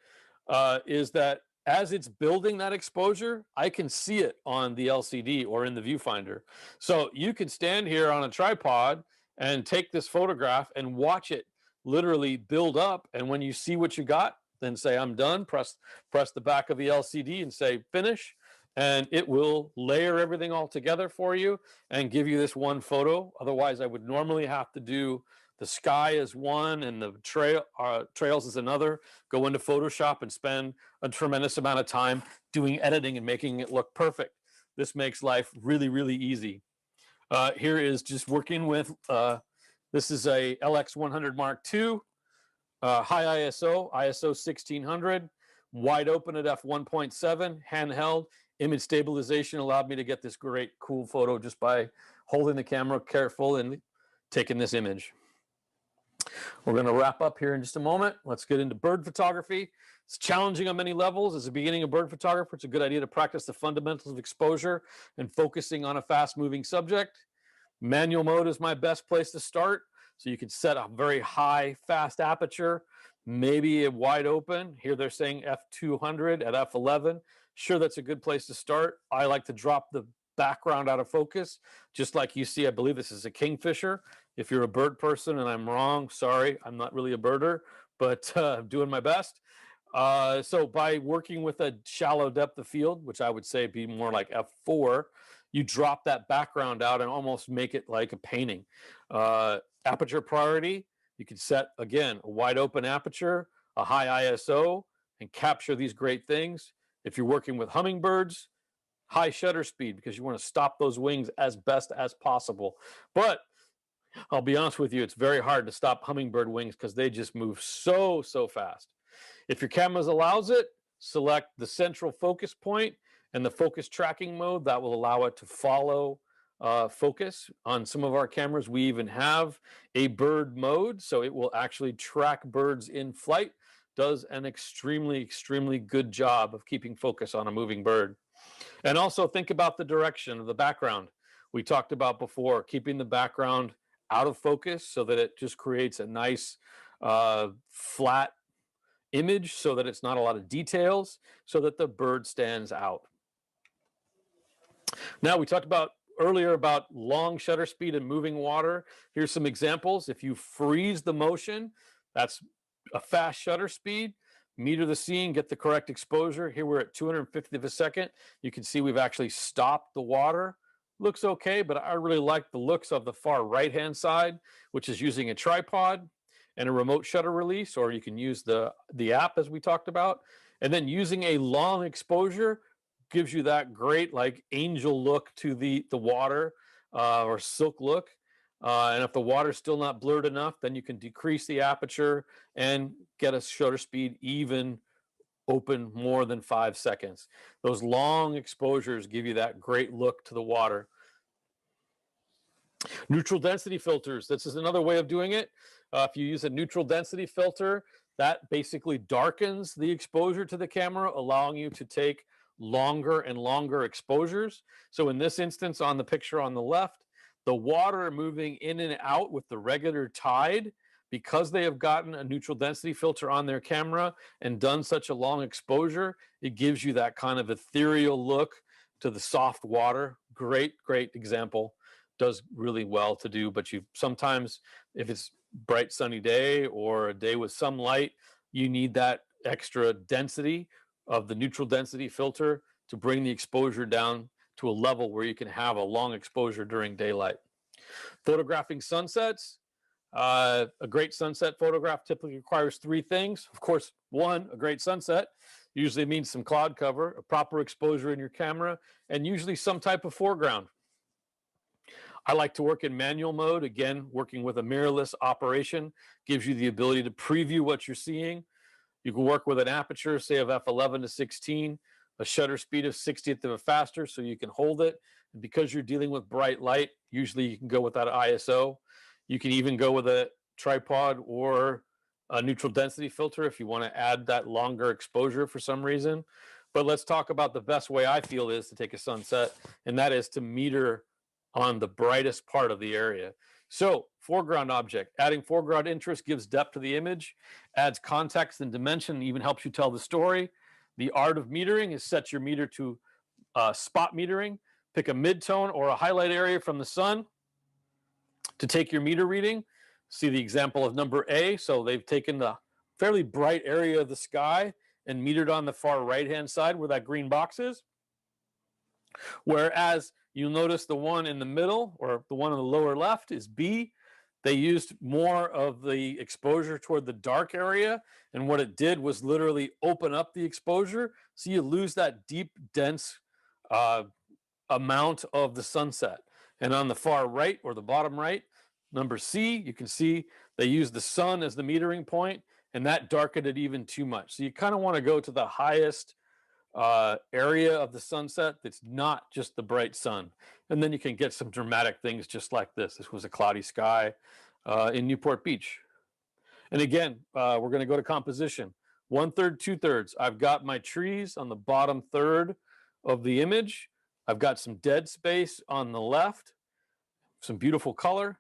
is that as it's building that exposure, I can see it on the LCD or in the viewfinder. So you can stand here on a tripod and take this photograph and watch it literally build up. And when you see what you got, then say, I'm done, press the back of the LCD and say, finish. And it will layer everything all together for you and give you this one photo. Otherwise, I would normally have to do the sky as one and the trails as another, go into Photoshop and spend a tremendous amount of time doing editing and making it look perfect. This makes life really, really easy. Here is just working with, this is a LX100 Mark II, high ISO 1600, wide open at f1.7, handheld. Image stabilization allowed me to get this great, cool photo just by holding the camera careful and taking this image. We're going to wrap up here in just a moment. Let's get into bird photography. It's challenging on many levels. As a beginning of bird photographer, it's a good idea to practice the fundamentals of exposure and focusing on a fast-moving subject. Manual mode is my best place to start. So you can set a very high, fast aperture, maybe a wide open. Here they're saying f200 at f11. Sure, that's a good place to start. I like to drop the background out of focus, just like you see. I believe this is a kingfisher. If you're a bird person and I'm wrong, sorry, I'm not really a birder, but I'm doing my best. So by working with a shallow depth of field, which I would say be more like f4, you drop that background out and almost make it like a painting. Aperture priority, you can set, again, a wide open aperture, a high ISO, and capture these great things. If you're working with hummingbirds, high shutter speed, because you want to stop those wings as best as possible. But I'll be honest with you, it's very hard to stop hummingbird wings because they just move so fast. If your camera allows it, select the central focus point and the focus tracking mode. That will allow it to follow focus. On some of our cameras, we even have a bird mode, so it will actually track birds in flight. does an extremely good job of keeping focus on a moving bird. And also think about the direction of the background. We talked about before, keeping the background out of focus so that it just creates a nice flat image, so that it's not a lot of details, so that the bird stands out. Now, we talked about earlier about long shutter speed and moving water. Here's some examples. If you freeze the motion, that's a fast shutter speed. Meter the scene, get the correct exposure. Here we're at 250th of a second. You can see we've actually stopped the water. Looks okay, but I really like the looks of the far right-hand side, which is using a tripod and a remote shutter release, or you can use the app as we talked about. And then using a long exposure gives you that great like angel look to the water or silk look. And if the water's still not blurred enough, then you can decrease the aperture and get a shutter speed even open more than 5 seconds. Those long exposures give you that great look to the water. Neutral density filters. This is another way of doing it. If you use a neutral density filter, that basically darkens the exposure to the camera, allowing you to take longer and longer exposures. So in this instance, on the picture on the left, the water moving in and out with the regular tide, because they have gotten a neutral density filter on their camera and done such a long exposure, it gives you that kind of ethereal look to the soft water. Great example. Does really well to do, but you sometimes, if it's bright sunny day or a day with some light, you need that extra density of the neutral density filter to bring the exposure down to a level where you can have a long exposure during daylight. Photographing sunsets. A great sunset photograph typically requires 3 things. Of course, 1, a great sunset usually means some cloud cover, a proper exposure in your camera, and usually some type of foreground. I like to work in manual mode. Again, working with a mirrorless operation gives you the ability to preview what you're seeing. You can work with an aperture, say of f11 to 16, a shutter speed of 60th of a faster, so you can hold it. And because you're dealing with bright light, usually you can go with that ISO. You can even go with a tripod or a neutral density filter if you want to add that longer exposure for some reason. But let's talk about the best way I feel is to take a sunset, and that is to meter on the brightest part of the area. So foreground object, adding foreground interest gives depth to the image, adds context and dimension, even helps you tell the story. The art of metering is set your meter to spot metering. Pick a midtone or a highlight area from the sun to take your meter reading. See the example of number A. So they've taken the fairly bright area of the sky and metered on the far right-hand side where that green box is. Whereas you'll notice the one in the middle or the one on the lower left is B. They used more of the exposure toward the dark area, and what it did was literally open up the exposure, so you lose that deep, dense amount of the sunset. And on the far right or the bottom right, number C, you can see they use the sun as the metering point, and that darkened it even too much. So you kind of want to go to the highest area of the sunset that's not just the bright sun, and then you can get some dramatic things just like this. This was a cloudy sky in Newport Beach. And again, we're going to go to composition. 1/3, 2/3. I've got my trees on the bottom third of the image. I've got some dead space on the left, some beautiful color.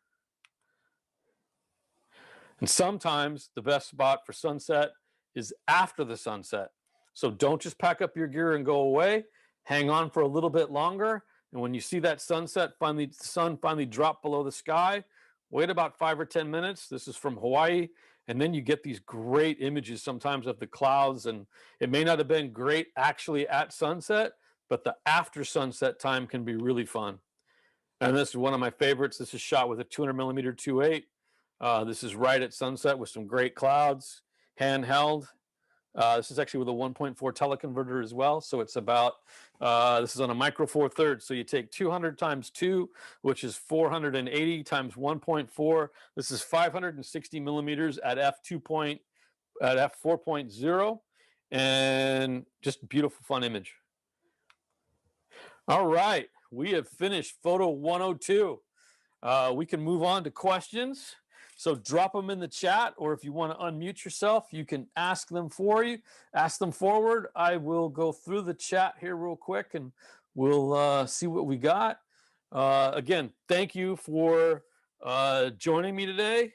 And sometimes the best spot for sunset is after the sunset. So don't just pack up your gear and go away. Hang on for a little bit longer. And when you see that sunset, the sun finally drop below the sky, wait about 5 or 10 minutes. This is from Hawaii. And then you get these great images sometimes of the clouds. And it may not have been great actually at sunset, but the after sunset time can be really fun. And this is one of my favorites. This is shot with a 200mm 2.8. This is right at sunset with some great clouds, handheld. This is actually with a 1.4 teleconverter as well. So it's about, this is on a micro 4/3. So you take 200 times 2, which is 480 times 1.4. This is 560 millimeters at f4.0, and just beautiful, fun image. All right, we have finished photo 102. We can move on to questions. So drop them in the chat, or if you want to unmute yourself, you can ask them for you. Ask them forward. I will go through the chat here real quick, and we'll see what we got. Again, thank you for joining me today.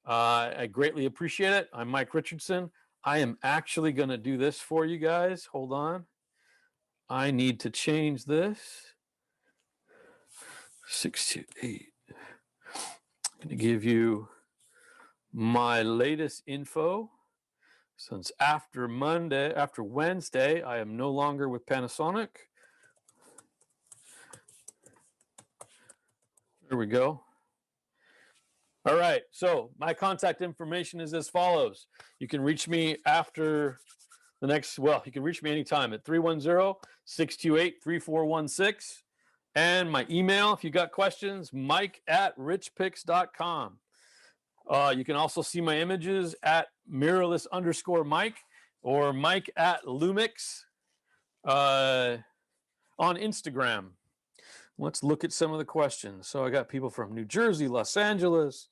I greatly appreciate it. I'm Mike Richardson. I am actually going to do this for you guys. Hold on. I need to change this. 628. I'm going to give you my latest info. Since after Wednesday, I am no longer with Panasonic. There we go. All right, so my contact information is as follows. You can reach me after the next, well, you can reach me anytime at 310-628-3416. And my email, if you got questions, mike@richpix.com. You can also see my images at mirrorless_Mike or Mike@LUMIX on Instagram. Let's look at some of the questions. So I got people from New Jersey, Los Angeles,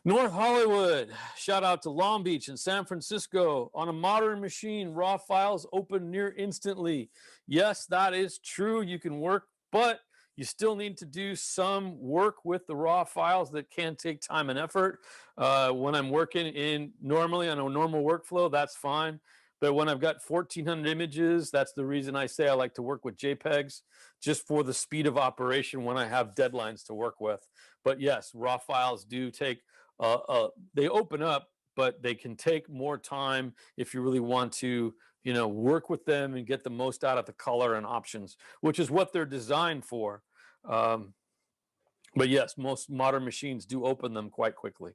North Hollywood. Shout out to Long Beach and San Francisco. On a modern machine, raw files open near instantly. Yes, that is true. You can work, but you still need to do some work with the raw files that can take time and effort. When I'm working normally on a normal workflow, that's fine. But when I've got 1,400 images, that's the reason I say I like to work with JPEGs, just for the speed of operation when I have deadlines to work with. But yes, raw files do take, they open up, but they can take more time if you really want to, work with them and get the most out of the color and options, which is what they're designed for. But yes, most modern machines do open them quite quickly.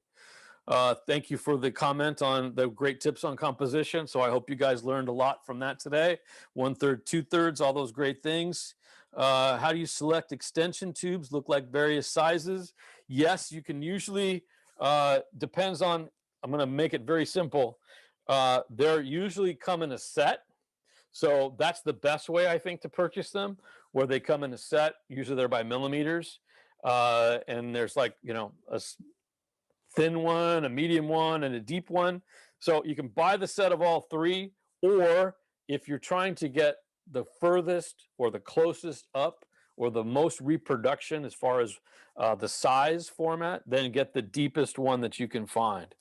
Thank you for the comment on the great tips on composition. So I hope you guys learned a lot from that today. 1/3, 2/3, all those great things. How do you select extension tubes? Look like various sizes. Yes, you can usually, depends on, I'm going to make it very simple. They're usually come in a set. So that's the best way, I think, to purchase them, where they come in a set. Usually they're by millimeters. And there's like, a thin one, a medium one, and a deep one. So you can buy the set of all three, or if you're trying to get the furthest or the closest up or the most reproduction as far as the size format, then get the deepest one that you can find.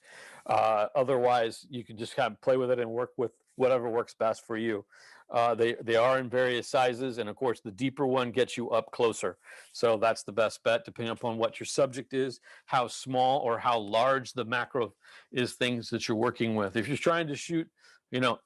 Otherwise, you can just kind of play with it and work with whatever works best for you. They are in various sizes, and of course, the deeper one gets you up closer. So that's the best bet, depending upon what your subject is, how small or how large the macro is, things that you're working with. If you're trying to shoot,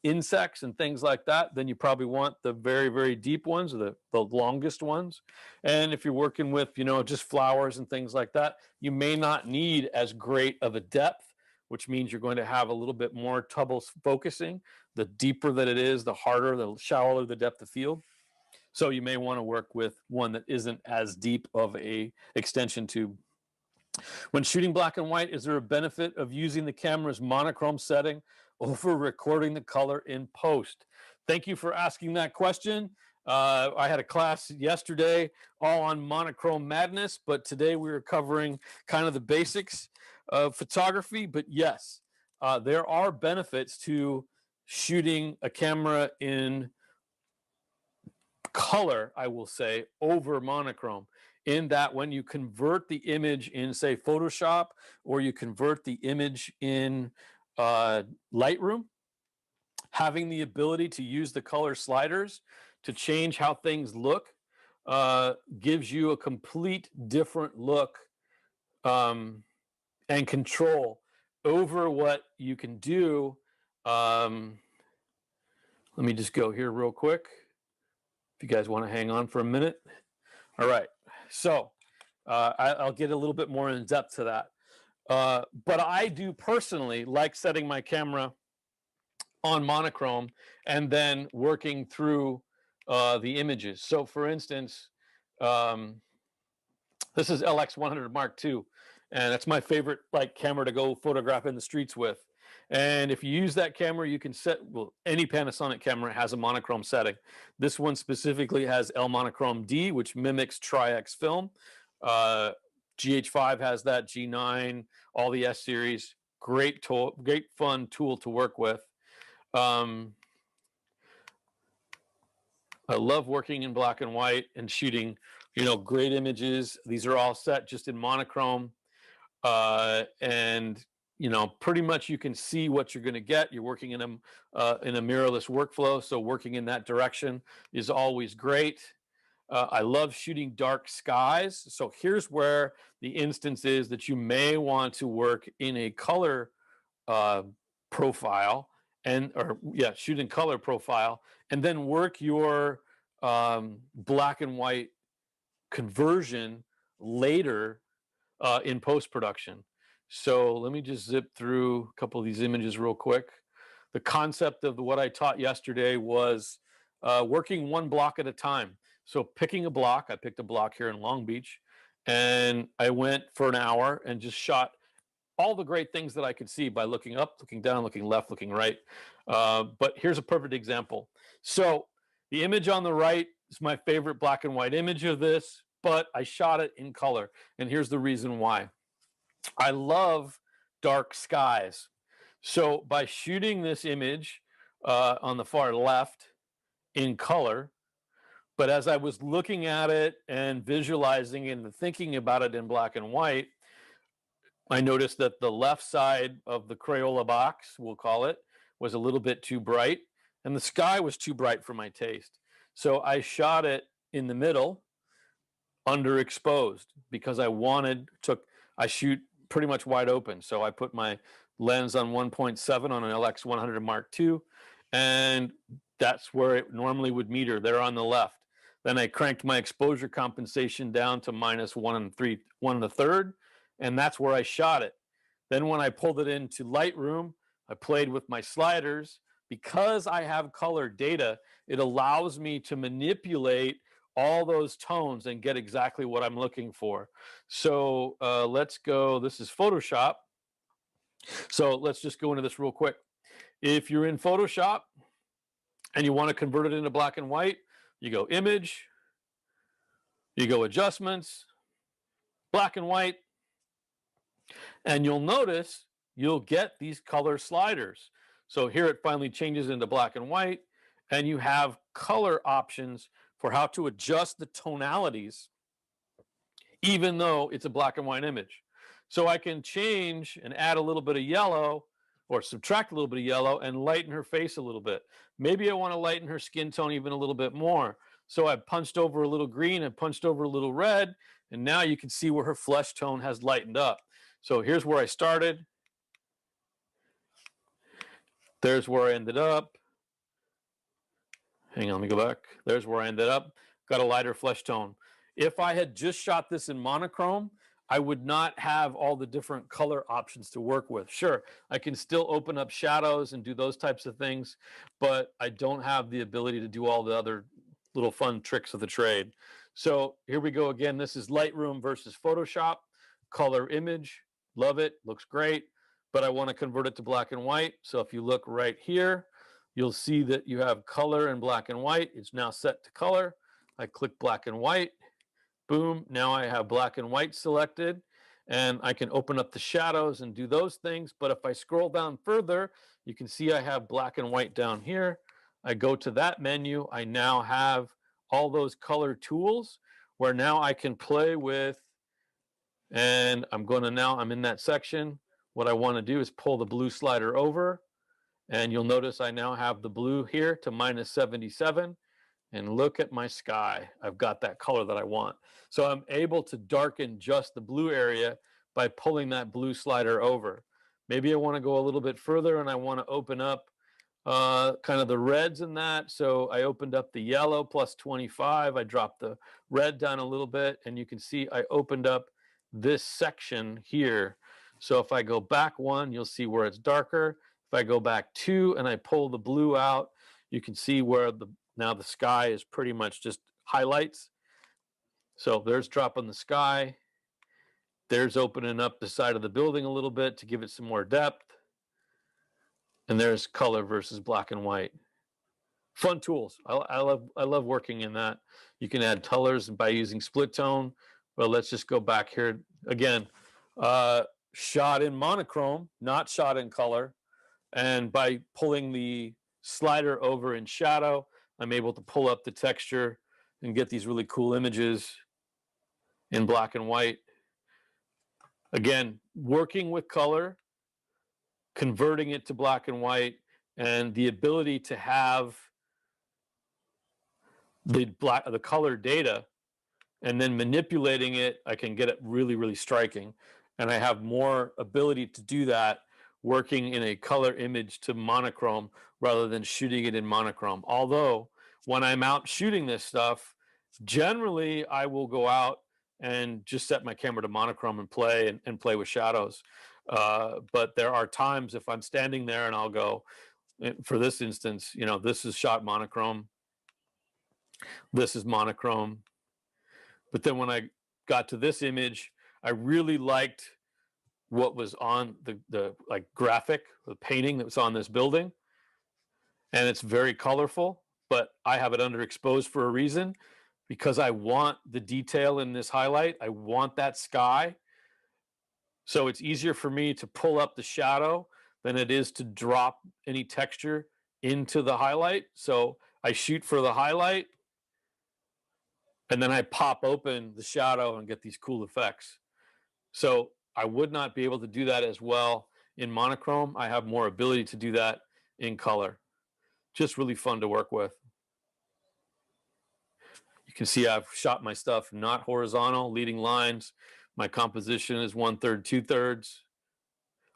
insects and things like that, then you probably want the very, very deep ones, or the longest ones. And if you're working with, just flowers and things like that, you may not need as great of a depth, which means you're going to have a little bit more trouble focusing. The deeper that it is, the harder, the shallower the depth of field. So you may want to work with one that isn't as deep of a extension tube. When shooting black and white, is there a benefit of using the camera's monochrome setting over recording the color in post? Thank you for asking that question. I had a class yesterday all on monochrome madness, but today we were covering kind of the basics of photography. But yes, there are benefits to shooting a camera in color, I will say, over monochrome, in that when you convert the image in, say, Photoshop, or you convert the image in Lightroom, having the ability to use the color sliders to change how things look gives you a complete different look and control over what you can do. Let me just go here real quick, if you guys want to hang on for a minute. All right, so I'll get a little bit more in depth to that. But I do personally like setting my camera on monochrome and then working through the images. So for instance, this is LX100 Mark II, and it's my favorite camera to go photograph in the streets with. And if you use that camera, you can set, well, any Panasonic camera has a monochrome setting. This one specifically has L monochrome D, which mimics Tri-X film. GH5 has that, G9, all the S series. Great tool, great fun tool to work with. I love working in black and white and shooting, great images. These are all set just in monochrome. And pretty much you can see what you're going to get. You're working in a mirrorless workflow, so working in that direction is always great. I love shooting dark skies. So here's where the instance is that you may want to work in a color profile, shoot in color profile, and then work your black and white conversion later in post-production. So let me just zip through a couple of these images real quick. The concept of what I taught yesterday was working one block at a time. So picking a block, I picked a block here in Long Beach, and I went for an hour and just shot all the great things that I could see by looking up, looking down, looking left, looking right. But here's a perfect example. So the image on the right is my favorite black and white image of this, but I shot it in color. And here's the reason why. I love dark skies. So by shooting this image on the far left in color, but as I was looking at it and visualizing and thinking about it in black and white, I noticed that the left side of the Crayola box, we'll call it, was a little bit too bright, and the sky was too bright for my taste. So I shot it in the middle, underexposed, because I shoot pretty much wide open. So I put my lens on 1.7 on an LX100 Mark II, and that's where it normally would meter, there on the left. Then I cranked my exposure compensation down to -1 1/3, and that's where I shot it. Then when I pulled it into Lightroom, I played with my sliders. Because I have color data, it allows me to manipulate all those tones and get exactly what I'm looking for. So let's go, this is Photoshop. So let's just go into this real quick. If you're in Photoshop and you want to convert it into black and white, you go Image, you go Adjustments, Black and White, and you'll notice you'll get these color sliders. So here it finally changes into black and white, and you have color options for how to adjust the tonalities, even though it's a black and white image. So I can change and add a little bit of yellow or subtract a little bit of yellow and lighten her face a little bit. Maybe I want to lighten her skin tone even a little bit more. So I punched over a little green and punched over a little red, and now you can see where her flesh tone has lightened up. So here's where I started. There's where I ended up. Hang on, let me go back. There's where I ended up. Got a lighter flesh tone. If I had just shot this in monochrome, I would not have all the different color options to work with. Sure, I can still open up shadows and do those types of things, but I don't have the ability to do all the other little fun tricks of the trade. So here we go again. This is Lightroom versus Photoshop. Color image, love it, looks great, but I want to convert it to black and white. So if you look right here, you'll see that you have color and black and white. It's now set to color. I click black and white. Boom, now I have black and white selected, and I can open up the shadows and do those things. But if I scroll down further, you can see I have black and white down here. I go to that menu. I now have all those color tools where now I can play with, and I'm in that section. What I want to do is pull the blue slider over, and you'll notice I now have the blue here to -77. And look at my sky. I've got that color that I want. So I'm able to darken just the blue area by pulling that blue slider over. Maybe I want to go a little bit further and I want to open up kind of the reds in that. So I opened up the yellow +25. I dropped the red down a little bit, and you can see I opened up this section here. So if I go back one, you'll see where it's darker. If I go back two and I pull the blue out, you can see where now the sky is pretty much just highlights. So there's dropping the sky. There's opening up the side of the building a little bit to give it some more depth. And there's color versus black and white. Fun tools. I love working in that. You can add colors by using split tone. Well, let's just go back here again, shot in monochrome, not shot in color. And by pulling the slider over in shadow, I'm able to pull up the texture and get these really cool images in black and white. Again, working with color, converting it to black and white, and the ability to have the color data and then manipulating it, I can get it really, really striking. And I have more ability to do that working in a color image to monochrome rather than shooting it in monochrome. Although when I'm out shooting this stuff, generally I will go out and just set my camera to monochrome and play with shadows. But there are times if I'm standing there and I'll go, for this instance, you know, this is shot monochrome. This is monochrome. But then when I got to this image, I really liked what was on the like graphic, the painting that was on this building. And it's very colorful, but I have it underexposed for a reason, because I want the detail in this highlight. I want that sky. So it's easier for me to pull up the shadow than it is to drop any texture into the highlight. So I shoot for the highlight, and then I pop open the shadow and get these cool effects. So I would not be able to do that as well in monochrome. I have more ability to do that in color. Just really fun to work with. You can see I've shot my stuff not horizontal, leading lines. My composition is 1/3, 2/3.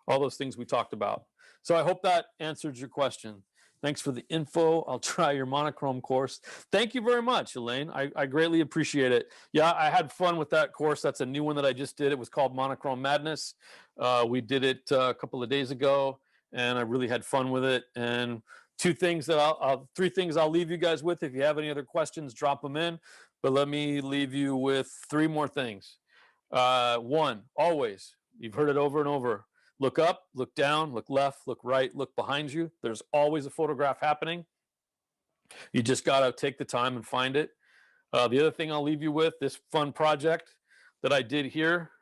All those things we talked about. So I hope that answered your question. Thanks for the info. I'll try your monochrome course. Thank you very much, Elaine. I greatly appreciate it. Yeah, I had fun with that course. That's a new one that I just did. It was called Monochrome Madness. We did it a couple of days ago, and I really had fun with it. And three things I'll leave you guys with. If you have any other questions, drop them in. But let me leave you with three more things. One, always, you've heard it over and over. Look up, look down, look left, look right, look behind you. There's always a photograph happening. You just got to take the time and find it. The other thing I'll leave you with, this fun project that I did here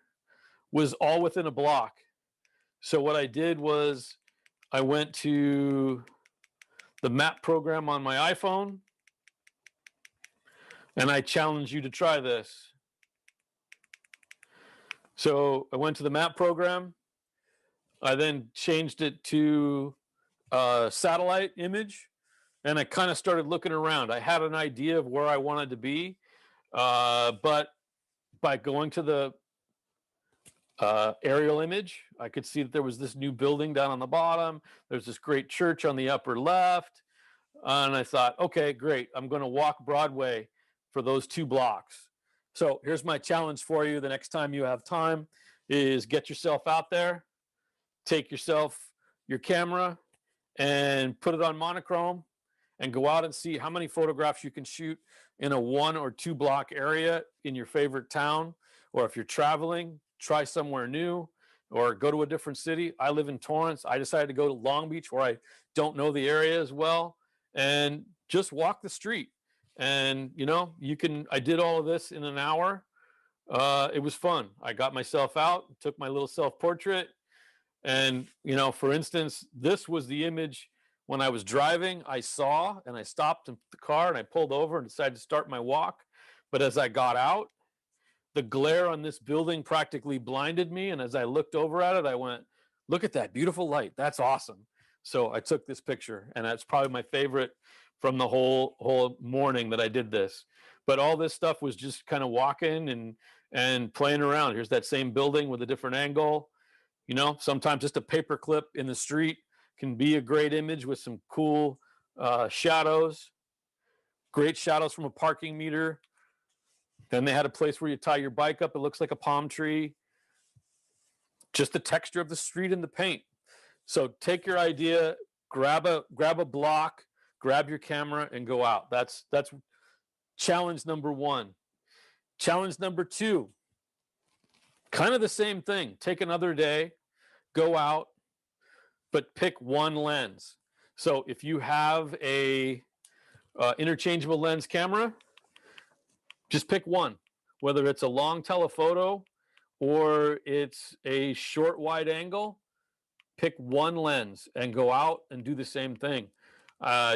was all within a block. So what I did was I went to the map program on my iPhone, and I challenge you to try this. So I went to the map program. I then changed it to a satellite image, and I kind of started looking around. I had an idea of where I wanted to be, but by going to the aerial image, I could see that there was this new building down on the bottom. There's this great church on the upper left. And I thought, okay, great. I'm going to walk Broadway for those 2 blocks. So here's my challenge for you. The next time you have time is get yourself out there, take your camera and put it on monochrome and go out and see how many photographs you can shoot in a 1 or 2 block area in your favorite town. Or if you're traveling, try somewhere new or go to a different city. I live in Torrance. I decided to go to Long Beach, where I don't know the area as well, and just walk the street. And, you know, I did all of this in an hour. It was fun. I got myself out, took my little self-portrait. And, you know, for instance, this was the image when I was driving. I saw, and I stopped in the car and I pulled over and decided to start my walk. But as I got out, the glare on this building practically blinded me. And as I looked over at it, I went, look at that beautiful light. That's awesome. So I took this picture, and that's probably my favorite from the whole morning that I did this. But all this stuff was just kind of walking and playing around. Here's that same building with a different angle. You know, sometimes just a paper clip in the street can be a great image with some cool shadows. Great shadows from a parking meter. Then they had a place where you tie your bike up. It looks like a palm tree. Just the texture of the street and the paint. So take your idea, grab a block, grab your camera, and go out. That's challenge number 1. Challenge number 2, kind of the same thing. Take another day, go out, but pick one lens. So if you have a interchangeable lens camera, just pick one, whether it's a long telephoto or it's a short wide angle, pick one lens and go out and do the same thing.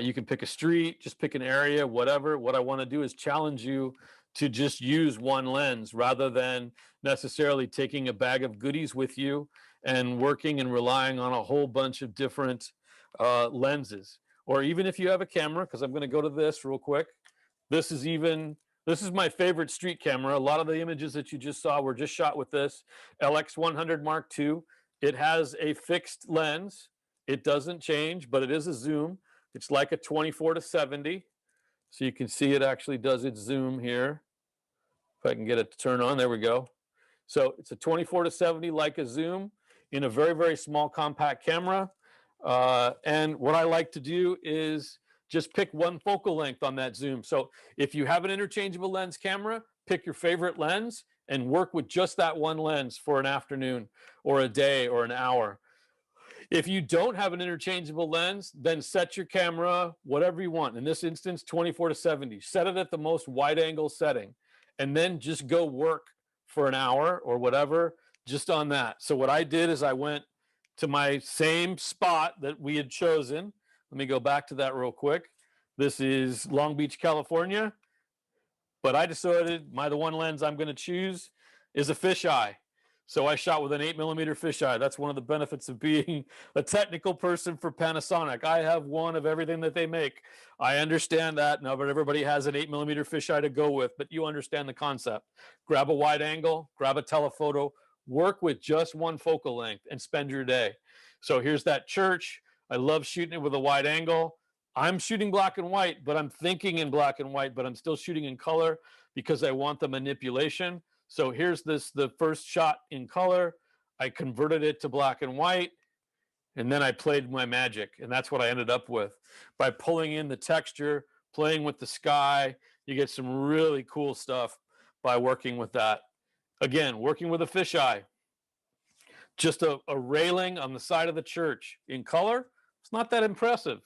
You can pick a street, just pick an area, whatever. What I want to do is challenge you to just use one lens rather than necessarily taking a bag of goodies with you and working and relying on a whole bunch of different lenses. Or even if you have a camera, because I'm going to go to this real quick. This is my favorite street camera. A lot of the images that you just saw were just shot with this LX100 Mark II. It has a fixed lens. It doesn't change, but it is a zoom. It's like a 24-70. So you can see it actually does its zoom here. If I can get it to turn on, there we go. So it's a 24-70 like a zoom in a very, very small compact camera. And what I like to do is just pick one focal length on that zoom. So if you have an interchangeable lens camera, pick your favorite lens and work with just that one lens for an afternoon or a day or an hour. If you don't have an interchangeable lens, then set your camera whatever you want. In this instance, 24-70. Set it at the most wide angle setting and then just go work for an hour or whatever just on that. So what I did is I went to my same spot that we had chosen. Let me go back to that real quick. This is Long Beach, California. But I decided the one lens I'm going to choose is a fisheye. So I shot with an 8mm fisheye. That's one of the benefits of being a technical person for Panasonic. I have one of everything that they make. I understand that. Now, but everybody has an 8mm fisheye to go with, but you understand the concept. Grab a wide angle, grab a telephoto, work with just one focal length and spend your day. So here's that church. I love shooting it with a wide angle. I'm shooting black and white, but I'm thinking in black and white, but I'm still shooting in color because I want the manipulation. So here's the first shot in color. I converted it to black and white, and then I played my magic, and that's what I ended up with. By pulling in the texture, playing with the sky, you get some really cool stuff by working with that. Again, working with a fisheye. Just a railing on the side of the church in color, it's not that impressive.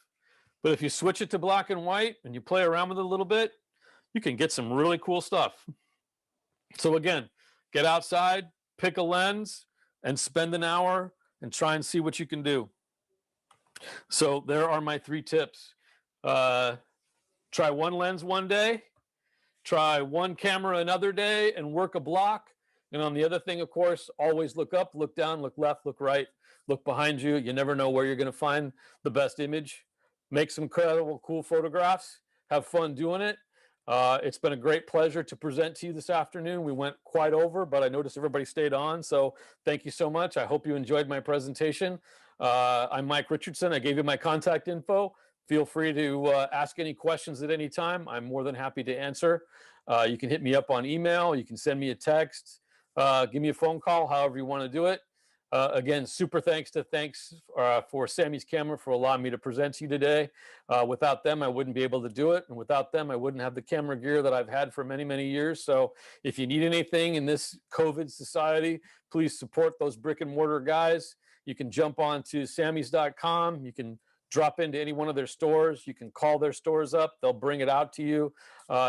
But if you switch it to black and white and you play around with it a little bit, you can get some really cool stuff. So again, get outside, pick a lens, and spend an hour and try and see what you can do. So there are my 3 tips. Try one lens one day, try one camera another day, and work a block. And on the other thing, of course, always look up, look down, look left, look right, look behind you. You never know where you're going to find the best image. Make some incredible, cool photographs. Have fun doing it. It's been a great pleasure to present to you this afternoon. We went quite over, but I noticed everybody stayed on. So thank you so much. I hope you enjoyed my presentation. I'm Mike Richardson. I gave you my contact info. Feel free to ask any questions at any time. I'm more than happy to answer. You can hit me up on email. You can send me a text. Give me a phone call, however you want to do it. Again, super thanks for Samy's Camera for allowing me to present to you today. Without them, I wouldn't be able to do it. And without them, I wouldn't have the camera gear that I've had for many, many years. So if you need anything in this COVID society, please support those brick and mortar guys. You can jump on to Samys.com. You can drop into any one of their stores. You can call their stores up. They'll bring it out to you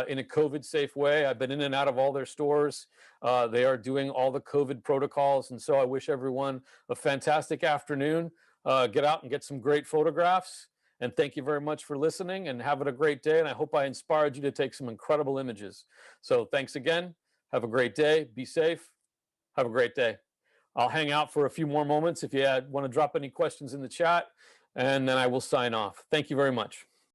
in a COVID safe way. I've been in and out of all their stores. They are doing all the COVID protocols. And so I wish everyone a fantastic afternoon. Get out and get some great photographs. And thank you very much for listening and having a great day. And I hope I inspired you to take some incredible images. So thanks again. Have a great day. Be safe. Have a great day. I'll hang out for a few more moments if you want to drop any questions in the chat, and then I will sign off. Thank you very much.